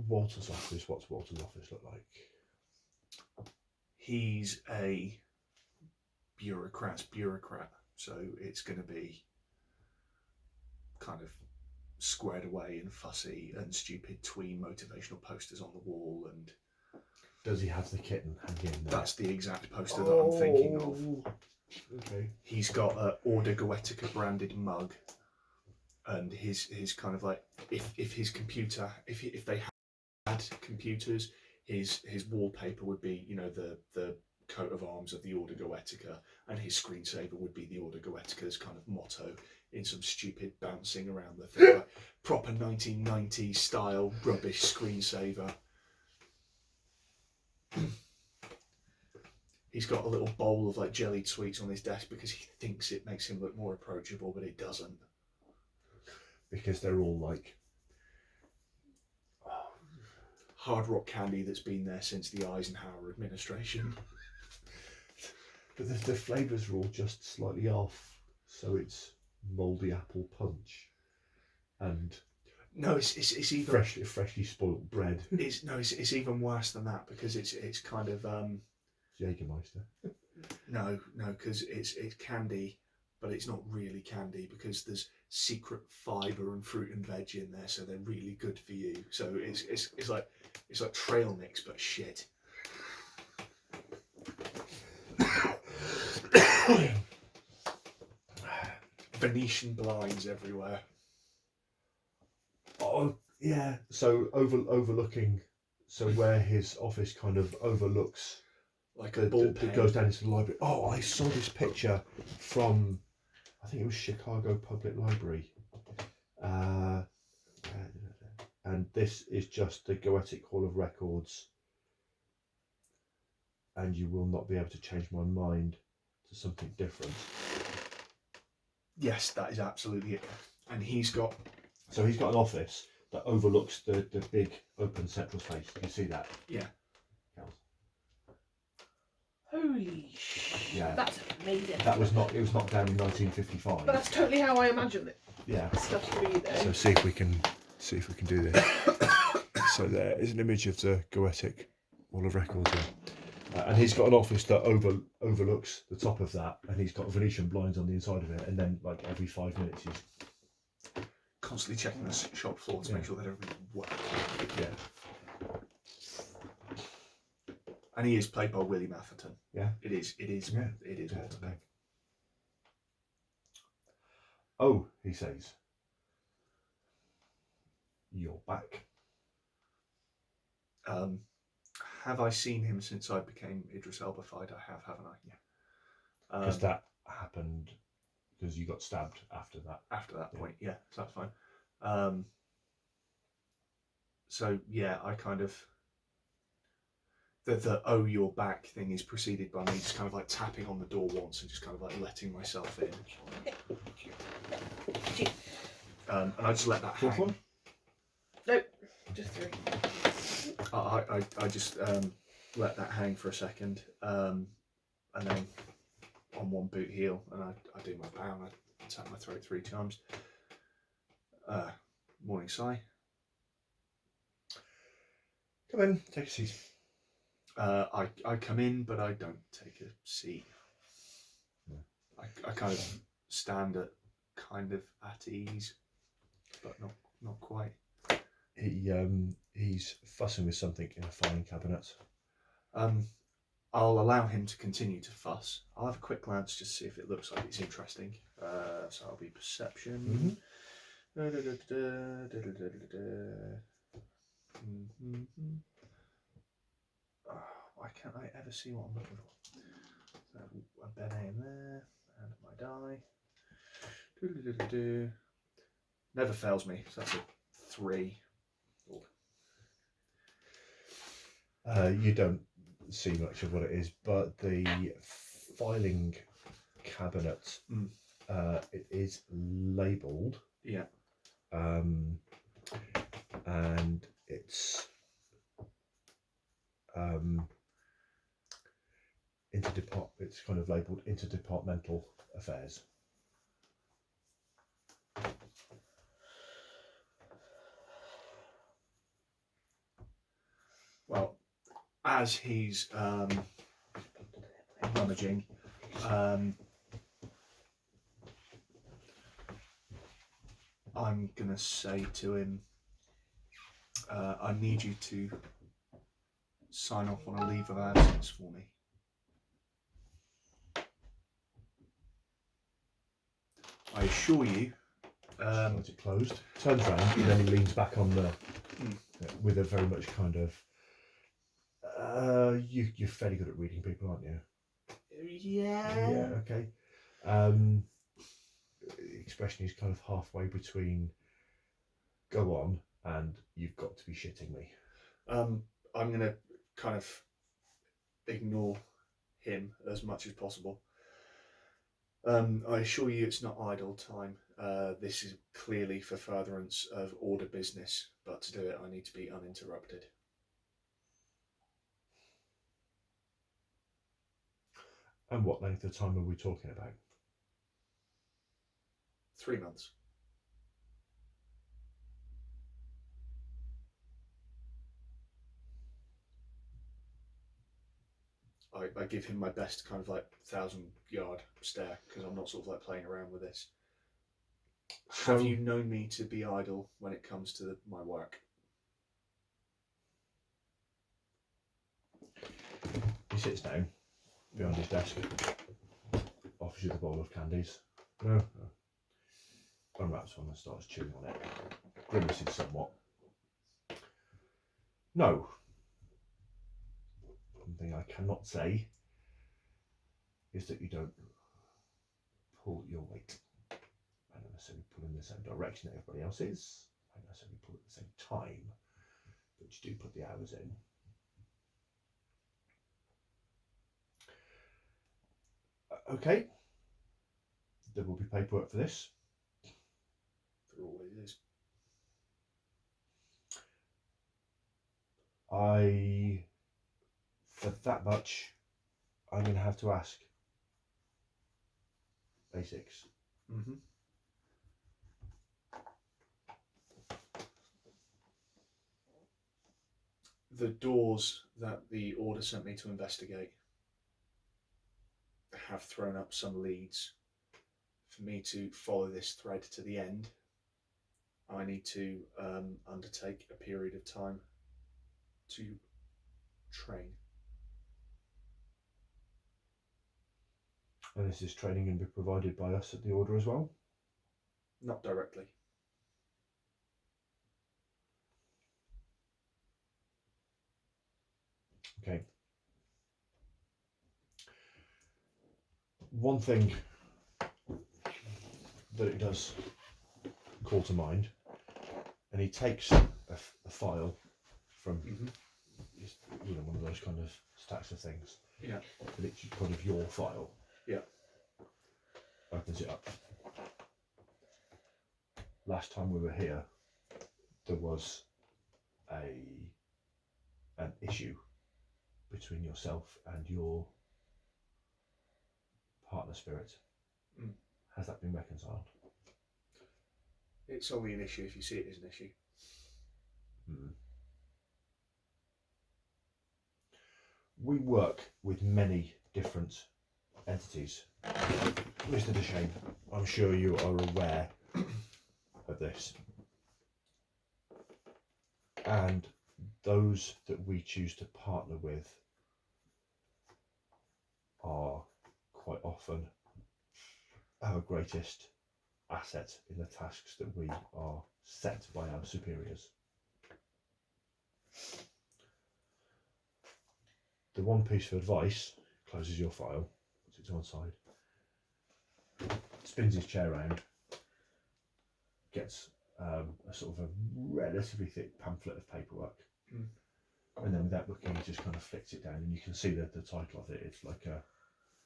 Walter's office, what's Walter's office look like? he's a bureaucrat's bureaucrat, so it's going to be kind of squared away and fussy and stupid tween motivational posters on the wall, and Does he have the kitten hanging there? that's the exact poster that I'm thinking of. Okay. He's got a Order Goetica branded mug, and his kind of like if his computer if they had computers, his wallpaper would be, you know, the coat of arms of the Order Goetica, and his screensaver would be the Order Goetica's kind of motto in some stupid bouncing around the thing, like proper 1990s style rubbish screensaver. He's got a little bowl of like jellied sweets on his desk because he thinks it makes him look more approachable, but it doesn't. Because they're all like Hard rock candy that's been there since the Eisenhower administration. but the flavours are all just slightly off. So it's mouldy apple punch and No, it's even freshly spoilt bread. It's even worse than that, because it's kind of Jägermeister. no, because it's candy, but it's not really candy because there's secret fibre and fruit and veg in there, so they're really good for you. So it's like trail mix but shit. Venetian blinds everywhere. Oh yeah. So overlooking, so where his office kind of overlooks, Like a ball pen. that goes down into the library. Oh, I saw this picture from, I think it was Chicago Public Library. And this is just the Goetic Hall of Records. And you will not be able to change my mind to something different. Yes, that is absolutely it. And he's got an office that overlooks the big open central space. You can see that? Yeah. Holy shit. Yeah. That's amazing. It was knocked down in 1955. But that's totally how I imagined it. Yeah. Stuff to be there. So see if we can do this. So there is an image of the Goetic Wall of Records here. And he's got an office that overlooks the top of that, and he's got Venetian blinds on the inside of it, and then like every 5 minutes he's constantly checking the shop floor to make sure that everything's working. yeah. And he is played by William Atherton. Yeah. It is Yeah. Walter Peck. Oh, he says, "You're back." Have I seen him since I became Idris Elba-fied? I have, haven't I? Yeah. Because that happened because you got stabbed after that. After that point, yeah, so that's fine. So yeah, I kind of the "oh, you're back" thing is preceded by me just kind of like tapping on the door once and just kind of like letting myself in. And I just let that hang. Fourth one? Nope, just 3. I just let that hang for a second, and then on one boot heel, and I do my bow and I tap my throat 3 times. Morning, Si. Come in, take a seat. I come in, but I don't take a seat. No. I kind of stand at ease, but not quite. He's fussing with something in a filing cabinet. I'll allow him to continue to fuss. I'll have a quick glance just to see if it looks like it's interesting. So I'll be perception. Why can't I ever see what I'm looking for? So a Ben A in there, and my die. Never fails me, so that's a 3. You don't see much of what it is, but the filing cabinet, it is labelled. Yeah. And it's it's kind of labelled interdepartmental affairs. Well, as he's damaging. I'm gonna say to him, I need you to sign off on a leave of absence for me. I assure you. Slides it closed. Turns around and then he leans back on the with a very much kind of. You're fairly good at reading people, aren't you? Yeah. Okay. Expression is kind of halfway between "go on" and "you've got to be shitting me." I'm gonna kind of ignore him as much as possible. I assure you it's not idle time. This is clearly for furtherance of order business, but to do it I need to be uninterrupted. And what length of time are we talking about? 3 months. I give him my best kind of like 1,000-yard stare because I'm not sort of like playing around with this. Have you known me to be idle when it comes to my work? He sits down behind his desk, offers you the bowl of candies. No. Unwraps one and starts chewing on it, grimaces somewhat. No. One thing I cannot say is that you don't pull your weight. I don't necessarily pull in the same direction that everybody else is. I don't necessarily pull at the same time, but you do put the hours in. Okay. There will be paperwork for this. There always is. For that much, I'm going to have to ask. Basics. Mm-hmm. The doors that the order sent me to investigate have thrown up some leads. For me to follow this thread to the end, I need to undertake a period of time to train. And is this training going to be provided by us at the order as well? Not directly. Okay. One thing that it does call to mind, and he takes a file from one of those kind of stacks of things. Yeah. But it's kind of your file. Yeah. Opens it up. Last time we were here, there was an issue between yourself and your partner spirit. Has that been reconciled? It's only an issue if you see it as an issue. We work with many different entities. Mr. Deshane, I'm sure you are aware of this. And those that we choose to partner with are quite often our greatest asset in the tasks that we are set by our superiors. The one piece of advice, closes your file, puts it to one side, spins his chair around, gets a sort of a relatively thick pamphlet of paperwork, and then without looking, he just kind of flicks it down, and you can see that the title of it, it's like a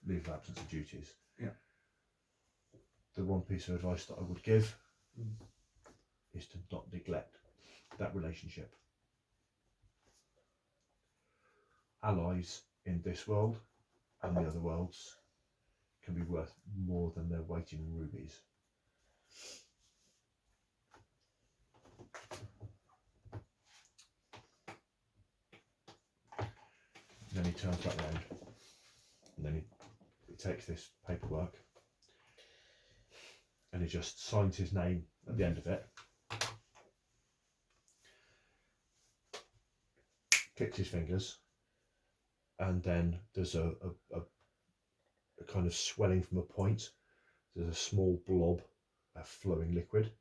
leave of absence of duties. Yeah. The one piece of advice that I would give is to not neglect that relationship. Allies in this world and the other worlds can be worth more than their weight in rubies. Then he turns back round and then he takes this paperwork and he just signs his name at the end of it, clicks his fingers, and then there's a kind of swelling from a point. There's a small blob of flowing liquid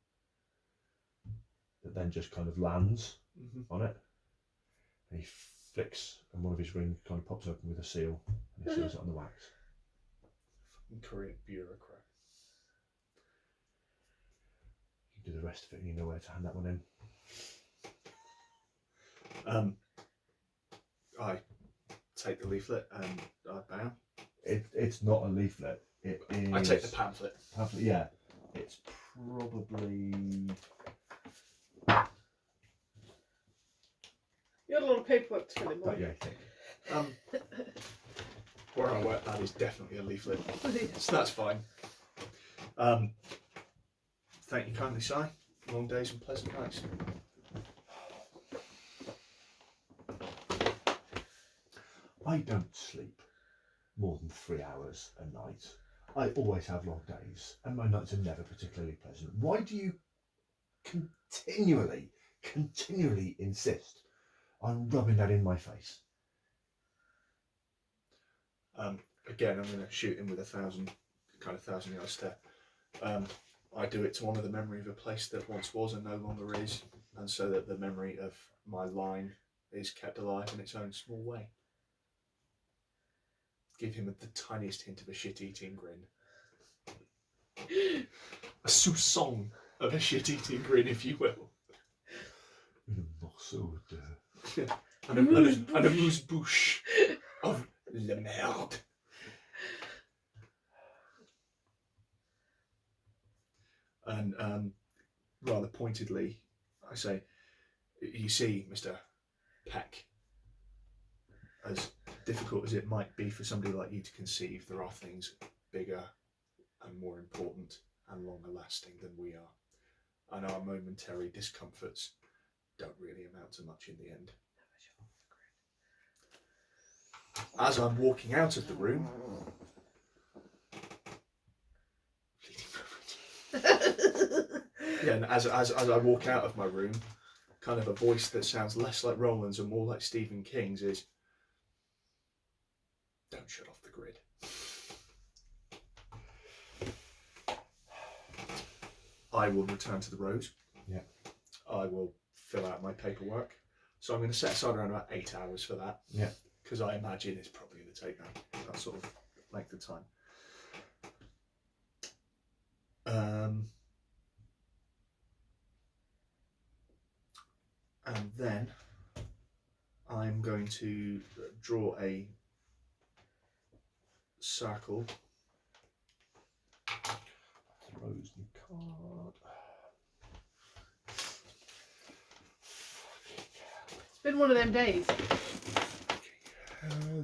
that then just kind of lands on it. And he flicks, and one of his rings kind of pops open with a seal, and he seals it on the wax. Fucking Korean bureaucrat. You do the rest of it, and you know where to hand that one in. I take the leaflet and I bow. It's not a leaflet. It is. I take the pamphlet. Pamphlet, yeah. It's probably. You had a lot of paperwork to fill in, But Mike. yeah, I think. Where I work, that is definitely a leaflet. Yeah. So that's fine. Thank you kindly, Si. Long days and pleasant nights. I don't sleep more than 3 hours a night. I always have long days, and my nights are never particularly pleasant. Why do you continually insist on rubbing that in my face? Again, I'm going to shoot him with a thousand yard stare. I do it to honour the memory of a place that once was and no longer is, and so that the memory of my line is kept alive in its own small way. Give him the tiniest hint of a shit-eating grin. A soupçon of a shit-eating grin, if you will. Une morceau de... And a mousse-bouche of la merde. And rather pointedly, I say, you see, Mr. Peck, as difficult as it might be for somebody like you to conceive, there are things bigger and more important and longer lasting than we are. And our momentary discomforts don't really amount to much in the end. As I'm walking out of the room, yeah, and as I walk out of my room, kind of a voice that sounds less like Roland's and more like Stephen King's is, "Don't shut off the grid." I will return to the Rose. Yeah. I will fill out my paperwork. So I'm going to set aside around about 8 hours for that. Yeah. Because I imagine it's probably going to take that sort of length of time. And then I'm going to draw a circle. Rose and card. It's been one of them days.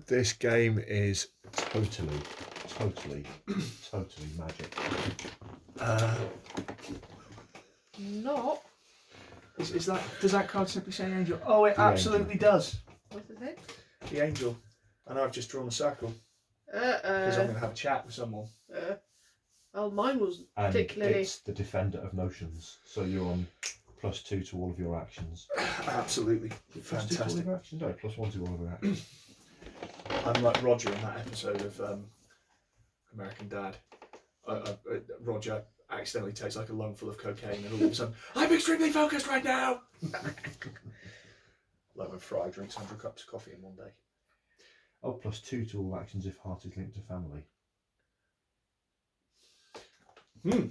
This game is totally magic. Not. Is that, does that card simply say angel? Oh, it The absolutely does. What's it say? The angel. And I've just drawn a circle because I'm going to have a chat with someone. Well, mine was And particularly. it's the defender of notions, so you're on +2 to all of your actions. Absolutely. +2 to all of Fantastic. your actions? No, +1 to all of your actions. I'm like Roger in that episode of American Dad. Roger accidentally takes like a lungful of cocaine and all of a sudden, I'm extremely focused right now! Like when Fry drinks 100 cups of coffee in one day. Oh, +2 to all actions if heart is linked to family. Yeah.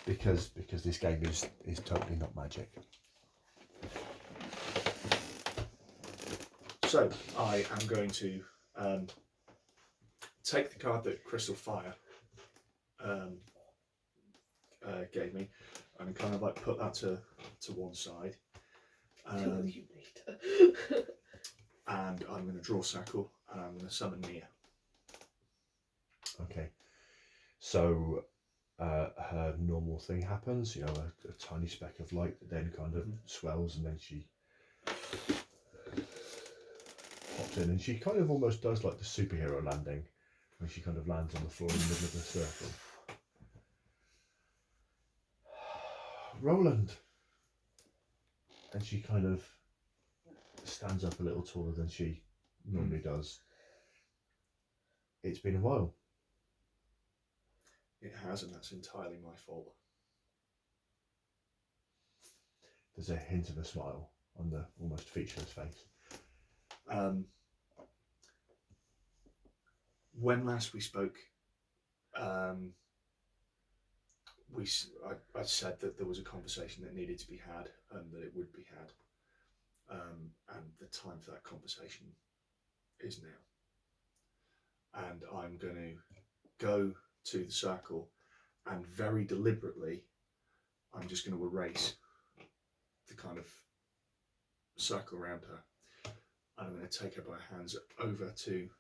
Because this game is totally not magic. So I am going to take the card that Crystal Fire gave me and kind of like put that to one side. Till you later. And I'm going to draw a circle and I'm going to summon Mia. Okay. So her normal thing happens, you know, a tiny speck of light that then kind of swells and then she pops in and she kind of almost does like the superhero landing when she kind of lands on the floor in the middle of the circle. Roland. And she kind of stands up a little taller than she normally does. It's been a while. It has, and that's entirely my fault. There's a hint of a smile on the almost featureless face. When last we spoke, I said that there was a conversation that needed to be had and that it would be had. And the time for that conversation is now. And I'm going to go to the circle and very deliberately, I'm just going to erase the kind of circle around her. And I'm going to take her by her hands over to,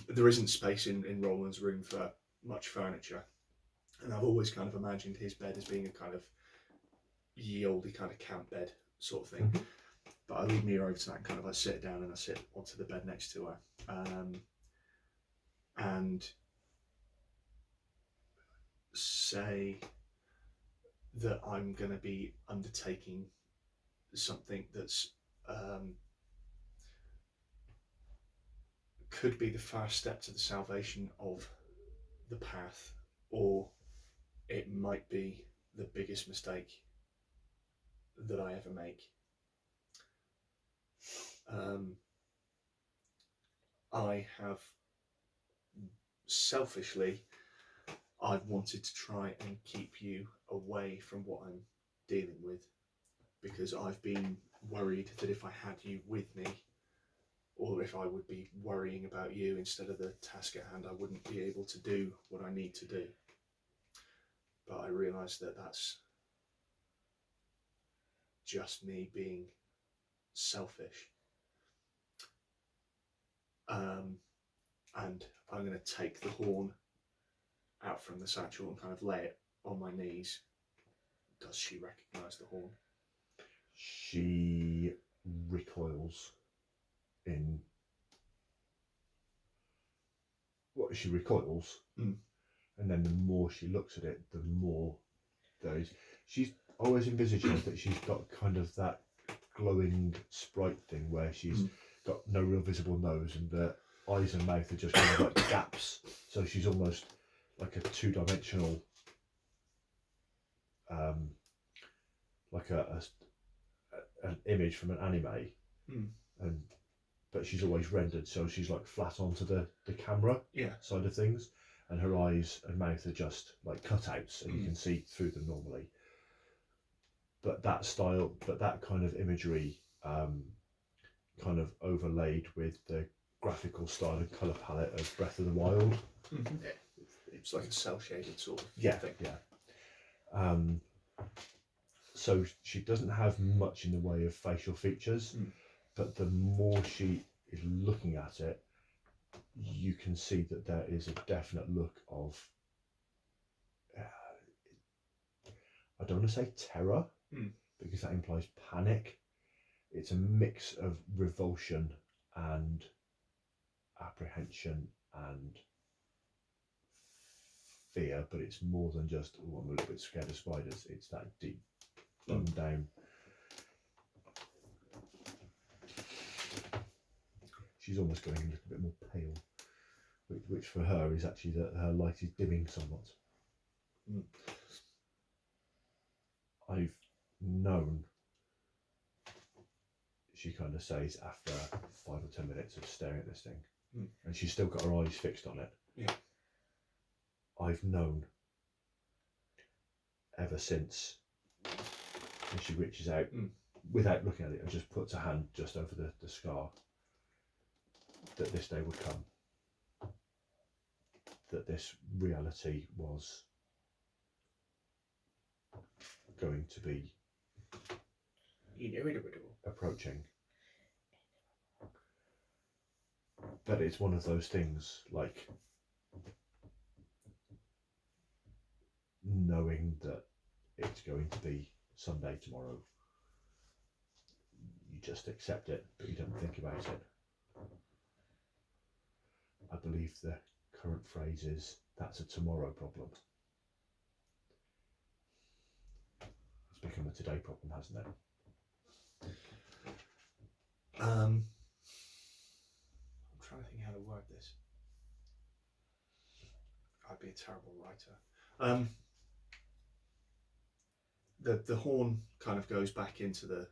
there isn't space in Roland's room for much furniture. And I've always kind of imagined his bed as being a kind of ye olde kind of camp bed sort of thing. Mm-hmm. But I lead Mia over to that and kind of I sit down and I sit onto the bed next to her. And say that I'm going to be undertaking something that's could be the first step to the salvation of the path, or it might be the biggest mistake that I ever make. I have selfishly, I've wanted to try and keep you away from what I'm dealing with, because I've been worried that if I had you with me, or if I would be worrying about you instead of the task at hand, I wouldn't be able to do what I need to do. But I realise that that's just me being selfish. And I'm going to take the horn out from the satchel and kind of lay it on my knees. Does she recognise the horn? She recoils in. Well, she recoils, and then the more she looks at it, the more there is. She's always envisaged that she's got kind of that glowing sprite thing where she's got no real visible nose and the eyes and mouth are just kind of like gaps. So she's almost like a two-dimensional, like an image from an anime, and but she's always rendered so she's like flat onto the camera side of things, and her eyes and mouth are just like cutouts and you can see through them normally. But that style, but that kind of imagery, kind of overlaid with the graphical style and colour palette of Breath of the Wild. It's like a cel-shaded sort of thing. Yeah. So she doesn't have much in the way of facial features, but the more she is looking at it, you can see that there is a definite look of, I don't want to say terror, because that implies panic. It's a mix of revulsion and apprehension and fear, but it's more than just, oh, I'm a little bit scared of spiders. It's that deep, bone down. She's almost going a little bit more pale, which for her is actually that her light is dimming somewhat. I've known, she kind of says after 5 or 10 minutes of staring at this thing, and she's still got her eyes fixed on it. Yeah. I've known ever since, and she reaches out without looking at it and just puts her hand just over the scar, that this day would come, that this reality was going to be approaching. But it's one of those things, like knowing that it's going to be Sunday tomorrow, you just accept it, but you don't think about it. I believe the current phrase is, that's a tomorrow problem. It's become a today problem, hasn't it? I'm trying to think how to word this. I'd be a terrible writer. The horn kind of goes back into the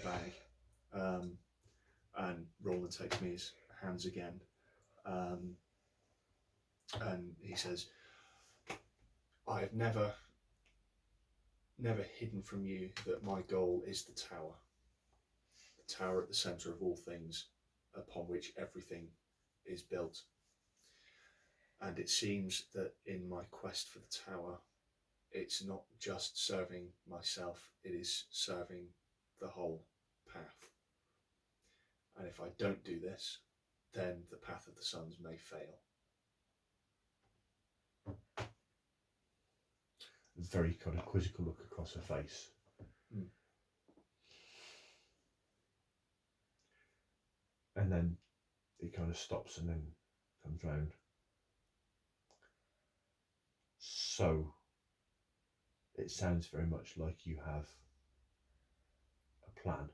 bag, and Roland takes me his hands again, and he says, "I have never hidden from you that my goal is the tower at the centre of all things, upon which everything is built. And it seems that in my quest for the tower, it's not just serving myself, it is serving the whole path. And if I don't do this, then the path of the suns may fail." Very kind of quizzical look across her face. And then it kind of stops and then comes round. So it sounds very much like you have a plan,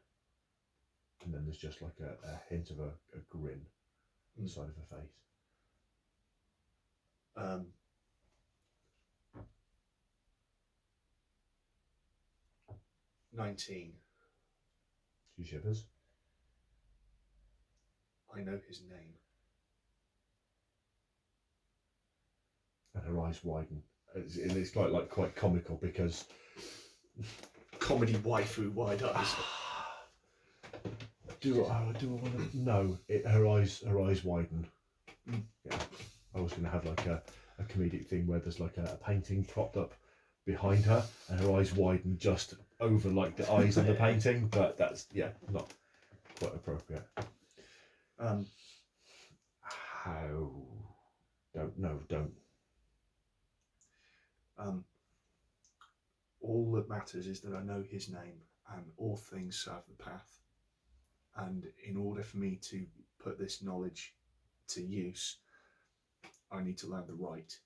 and then there's just like a hint of a grin on the side of her face. 19. She shivers. I know his name. And her eyes widen. It's quite comical because Comedy waifu wide eyes. do I want to? No, her eyes widen. Yeah, I was going to have like a comedic thing where there's like a painting propped up behind her, and her eyes widen just over like the eyes in the painting. But that's not quite appropriate. How? Don't. All that matters is that I know his name, and all things serve the path. And in order for me to put this knowledge to use, I need to learn the right.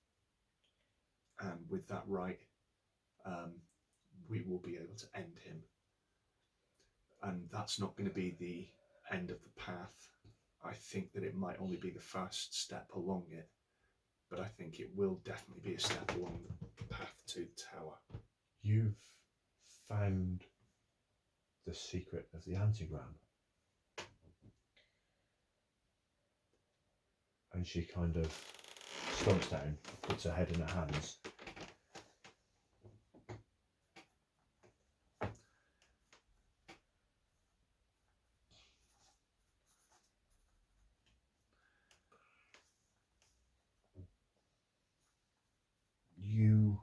And with that right, we will be able to end him. And that's not going to be the end of the path. I think that it might only be the first step along it, but I think it will definitely be a step along the path to the tower. You've found the secret of the antigram. And she kind of slumps down, puts her head in her hands. You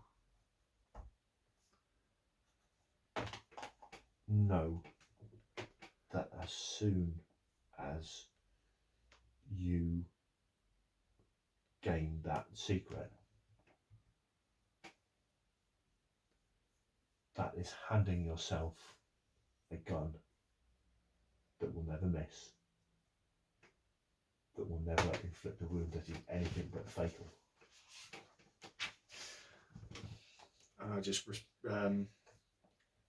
know that as soon as you gain that secret, that is handing yourself a gun that will never miss, that will never inflict a wound that is anything but fatal. And I just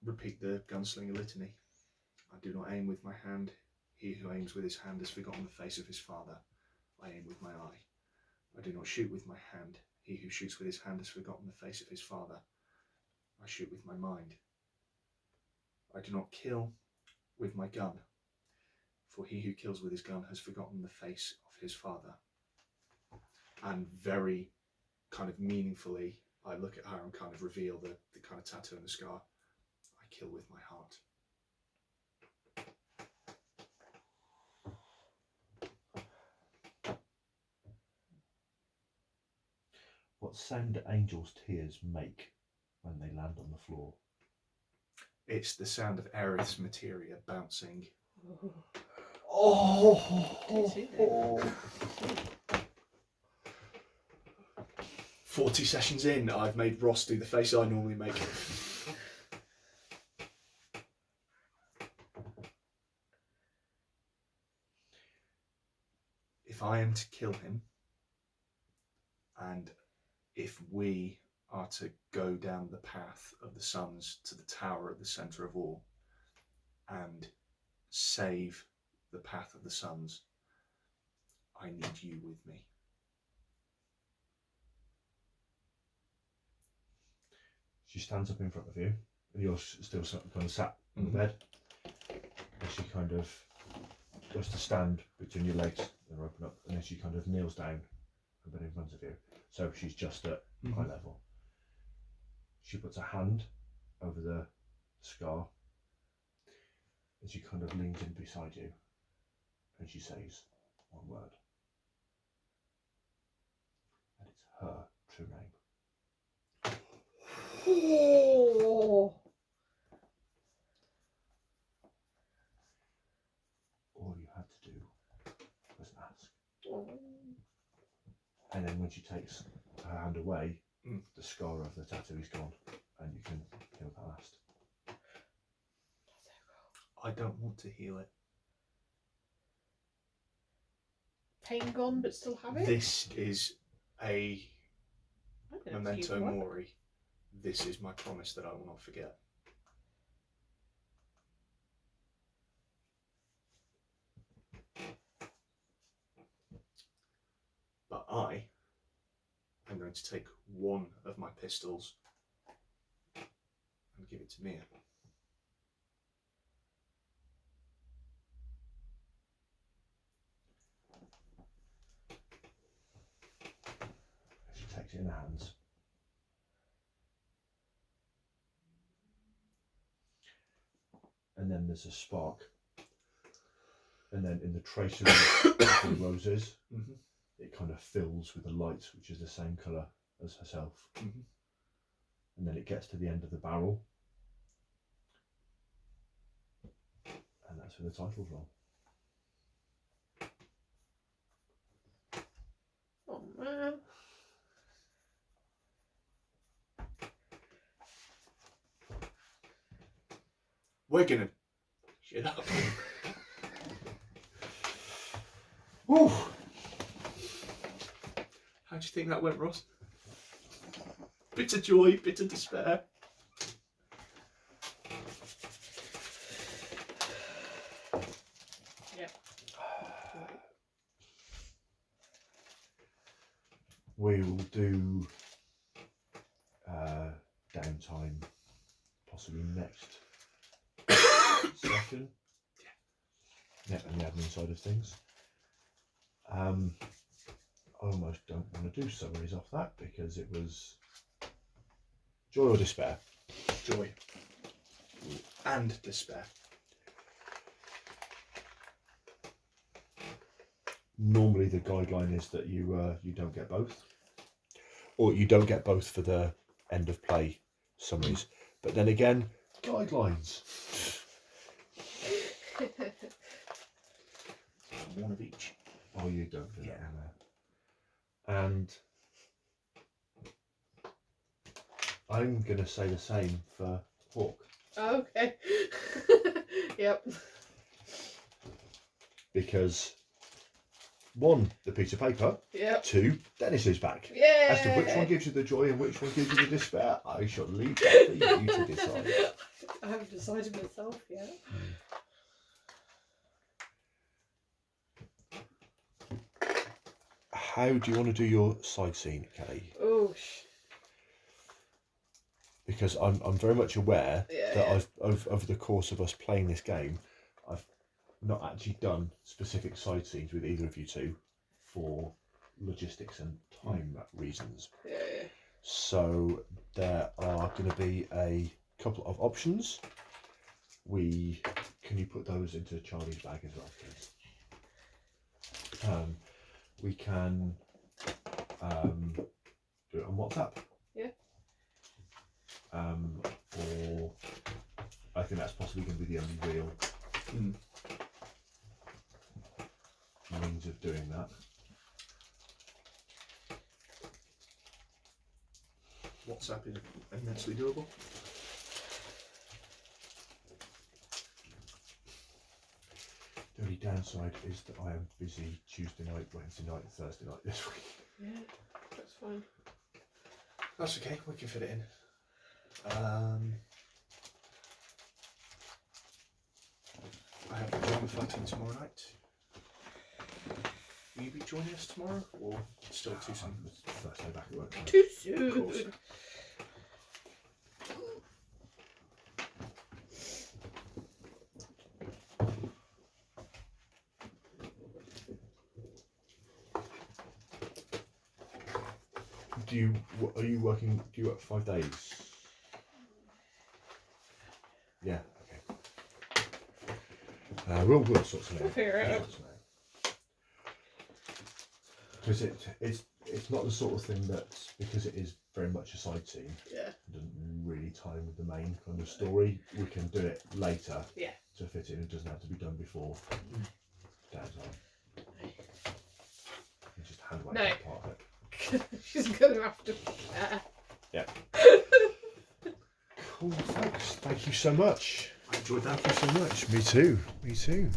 repeat the gunslinger litany. I do not aim with my hand. He who aims with his hand has forgotten the face of his father. I aim with my eye. I do not shoot with my hand. He who shoots with his hand has forgotten the face of his father. I shoot with my mind. I do not kill with my gun, for he who kills with his gun has forgotten the face of his father. And very kind of meaningfully, I look at her and kind of reveal the kind of tattoo and the scar. I kill with my heart. What sound do angels' tears make when they land on the floor? It's the sound of Aerith's materia bouncing. Oh. 40 sessions in, I've made Ross do the face I normally make. If I am to kill him, And if we are to go down the path of the suns to the tower at the centre of all and save the path of the suns, I need you with me. She stands up in front of you, and you're still kind of sat on the bed. And she kind of goes to stand between your legs and open up, and then she kind of kneels down a bit in front of you. So she's just at eye level. She puts a hand over the scar, and she kind of leans in beside you, and she says one word. And it's her true name. Oh. All you had to do was ask. Oh. And then when she takes her hand away, the scar of the tattoo is gone, and you can heal that last. I don't want to heal it. Pain gone, but still have it? This is a I don't know, memento so you work. mori. This is my promise that I will not forget. But I am going to take one of my pistols and give it to Mia. She takes it in her hands. And then there's a spark. And then in the tracery of the roses, it kind of fills with a light which is the same colour as herself. And then it gets to the end of the barrel. And that's where the title's from. Oh man. We're gonna shut up. Woo! How do you think that went, Ross? Bit of joy, bit of despair. Yep. We will do downtime possibly next session. Yeah, and the admin side of things. I almost don't want to do summaries off that because it was joy or despair. Joy. And despair. Normally the guideline is that you don't get both, or you don't get both for the end of play summaries. But then again, guidelines. One of each. Oh, you don't do that. And I'm going to say the same for Hawk. Okay. Yep. Because 1, the piece of paper. Yep. 2, Dennis is back. Yeah. As to which one gives you the joy and which one gives you the despair, I shall leave that for you to decide. I haven't decided myself yet. How do you want to do your side scene, Kelly? Oh, Because I'm very much aware that yeah. I've over the course of us playing this game, I've not actually done specific side scenes with either of you two for logistics and time reasons. Yeah. So there are going to be a couple of options. Can you put those into Charlie's bag as well, please? We can do it on WhatsApp. Yeah. Or I think that's possibly going to be the only real means of doing that. WhatsApp is immensely doable. The only downside is that I am busy Tuesday night, Wednesday night, and Thursday night this week. Yeah. That's fine. That's okay. We can fit it in. I have a drama fighting tomorrow night. Will you be joining us tomorrow, or still too soon? First day back at work. Too Of course. soon. Are you working? Do you work 5 days? Yeah. Okay. We'll sort something We'll out. figure it out. Because it's not the sort of thing that, because it is very much a side scene, Yeah. it doesn't really tie in with the main kind of story. We can do it later. Yeah. To fit in. It doesn't have to be done before downtime. You just hand wave No. that part of it. She's gonna have to. Cool, folks. Thank you so much. I enjoyed that. Thank you so much. Me too. Me too.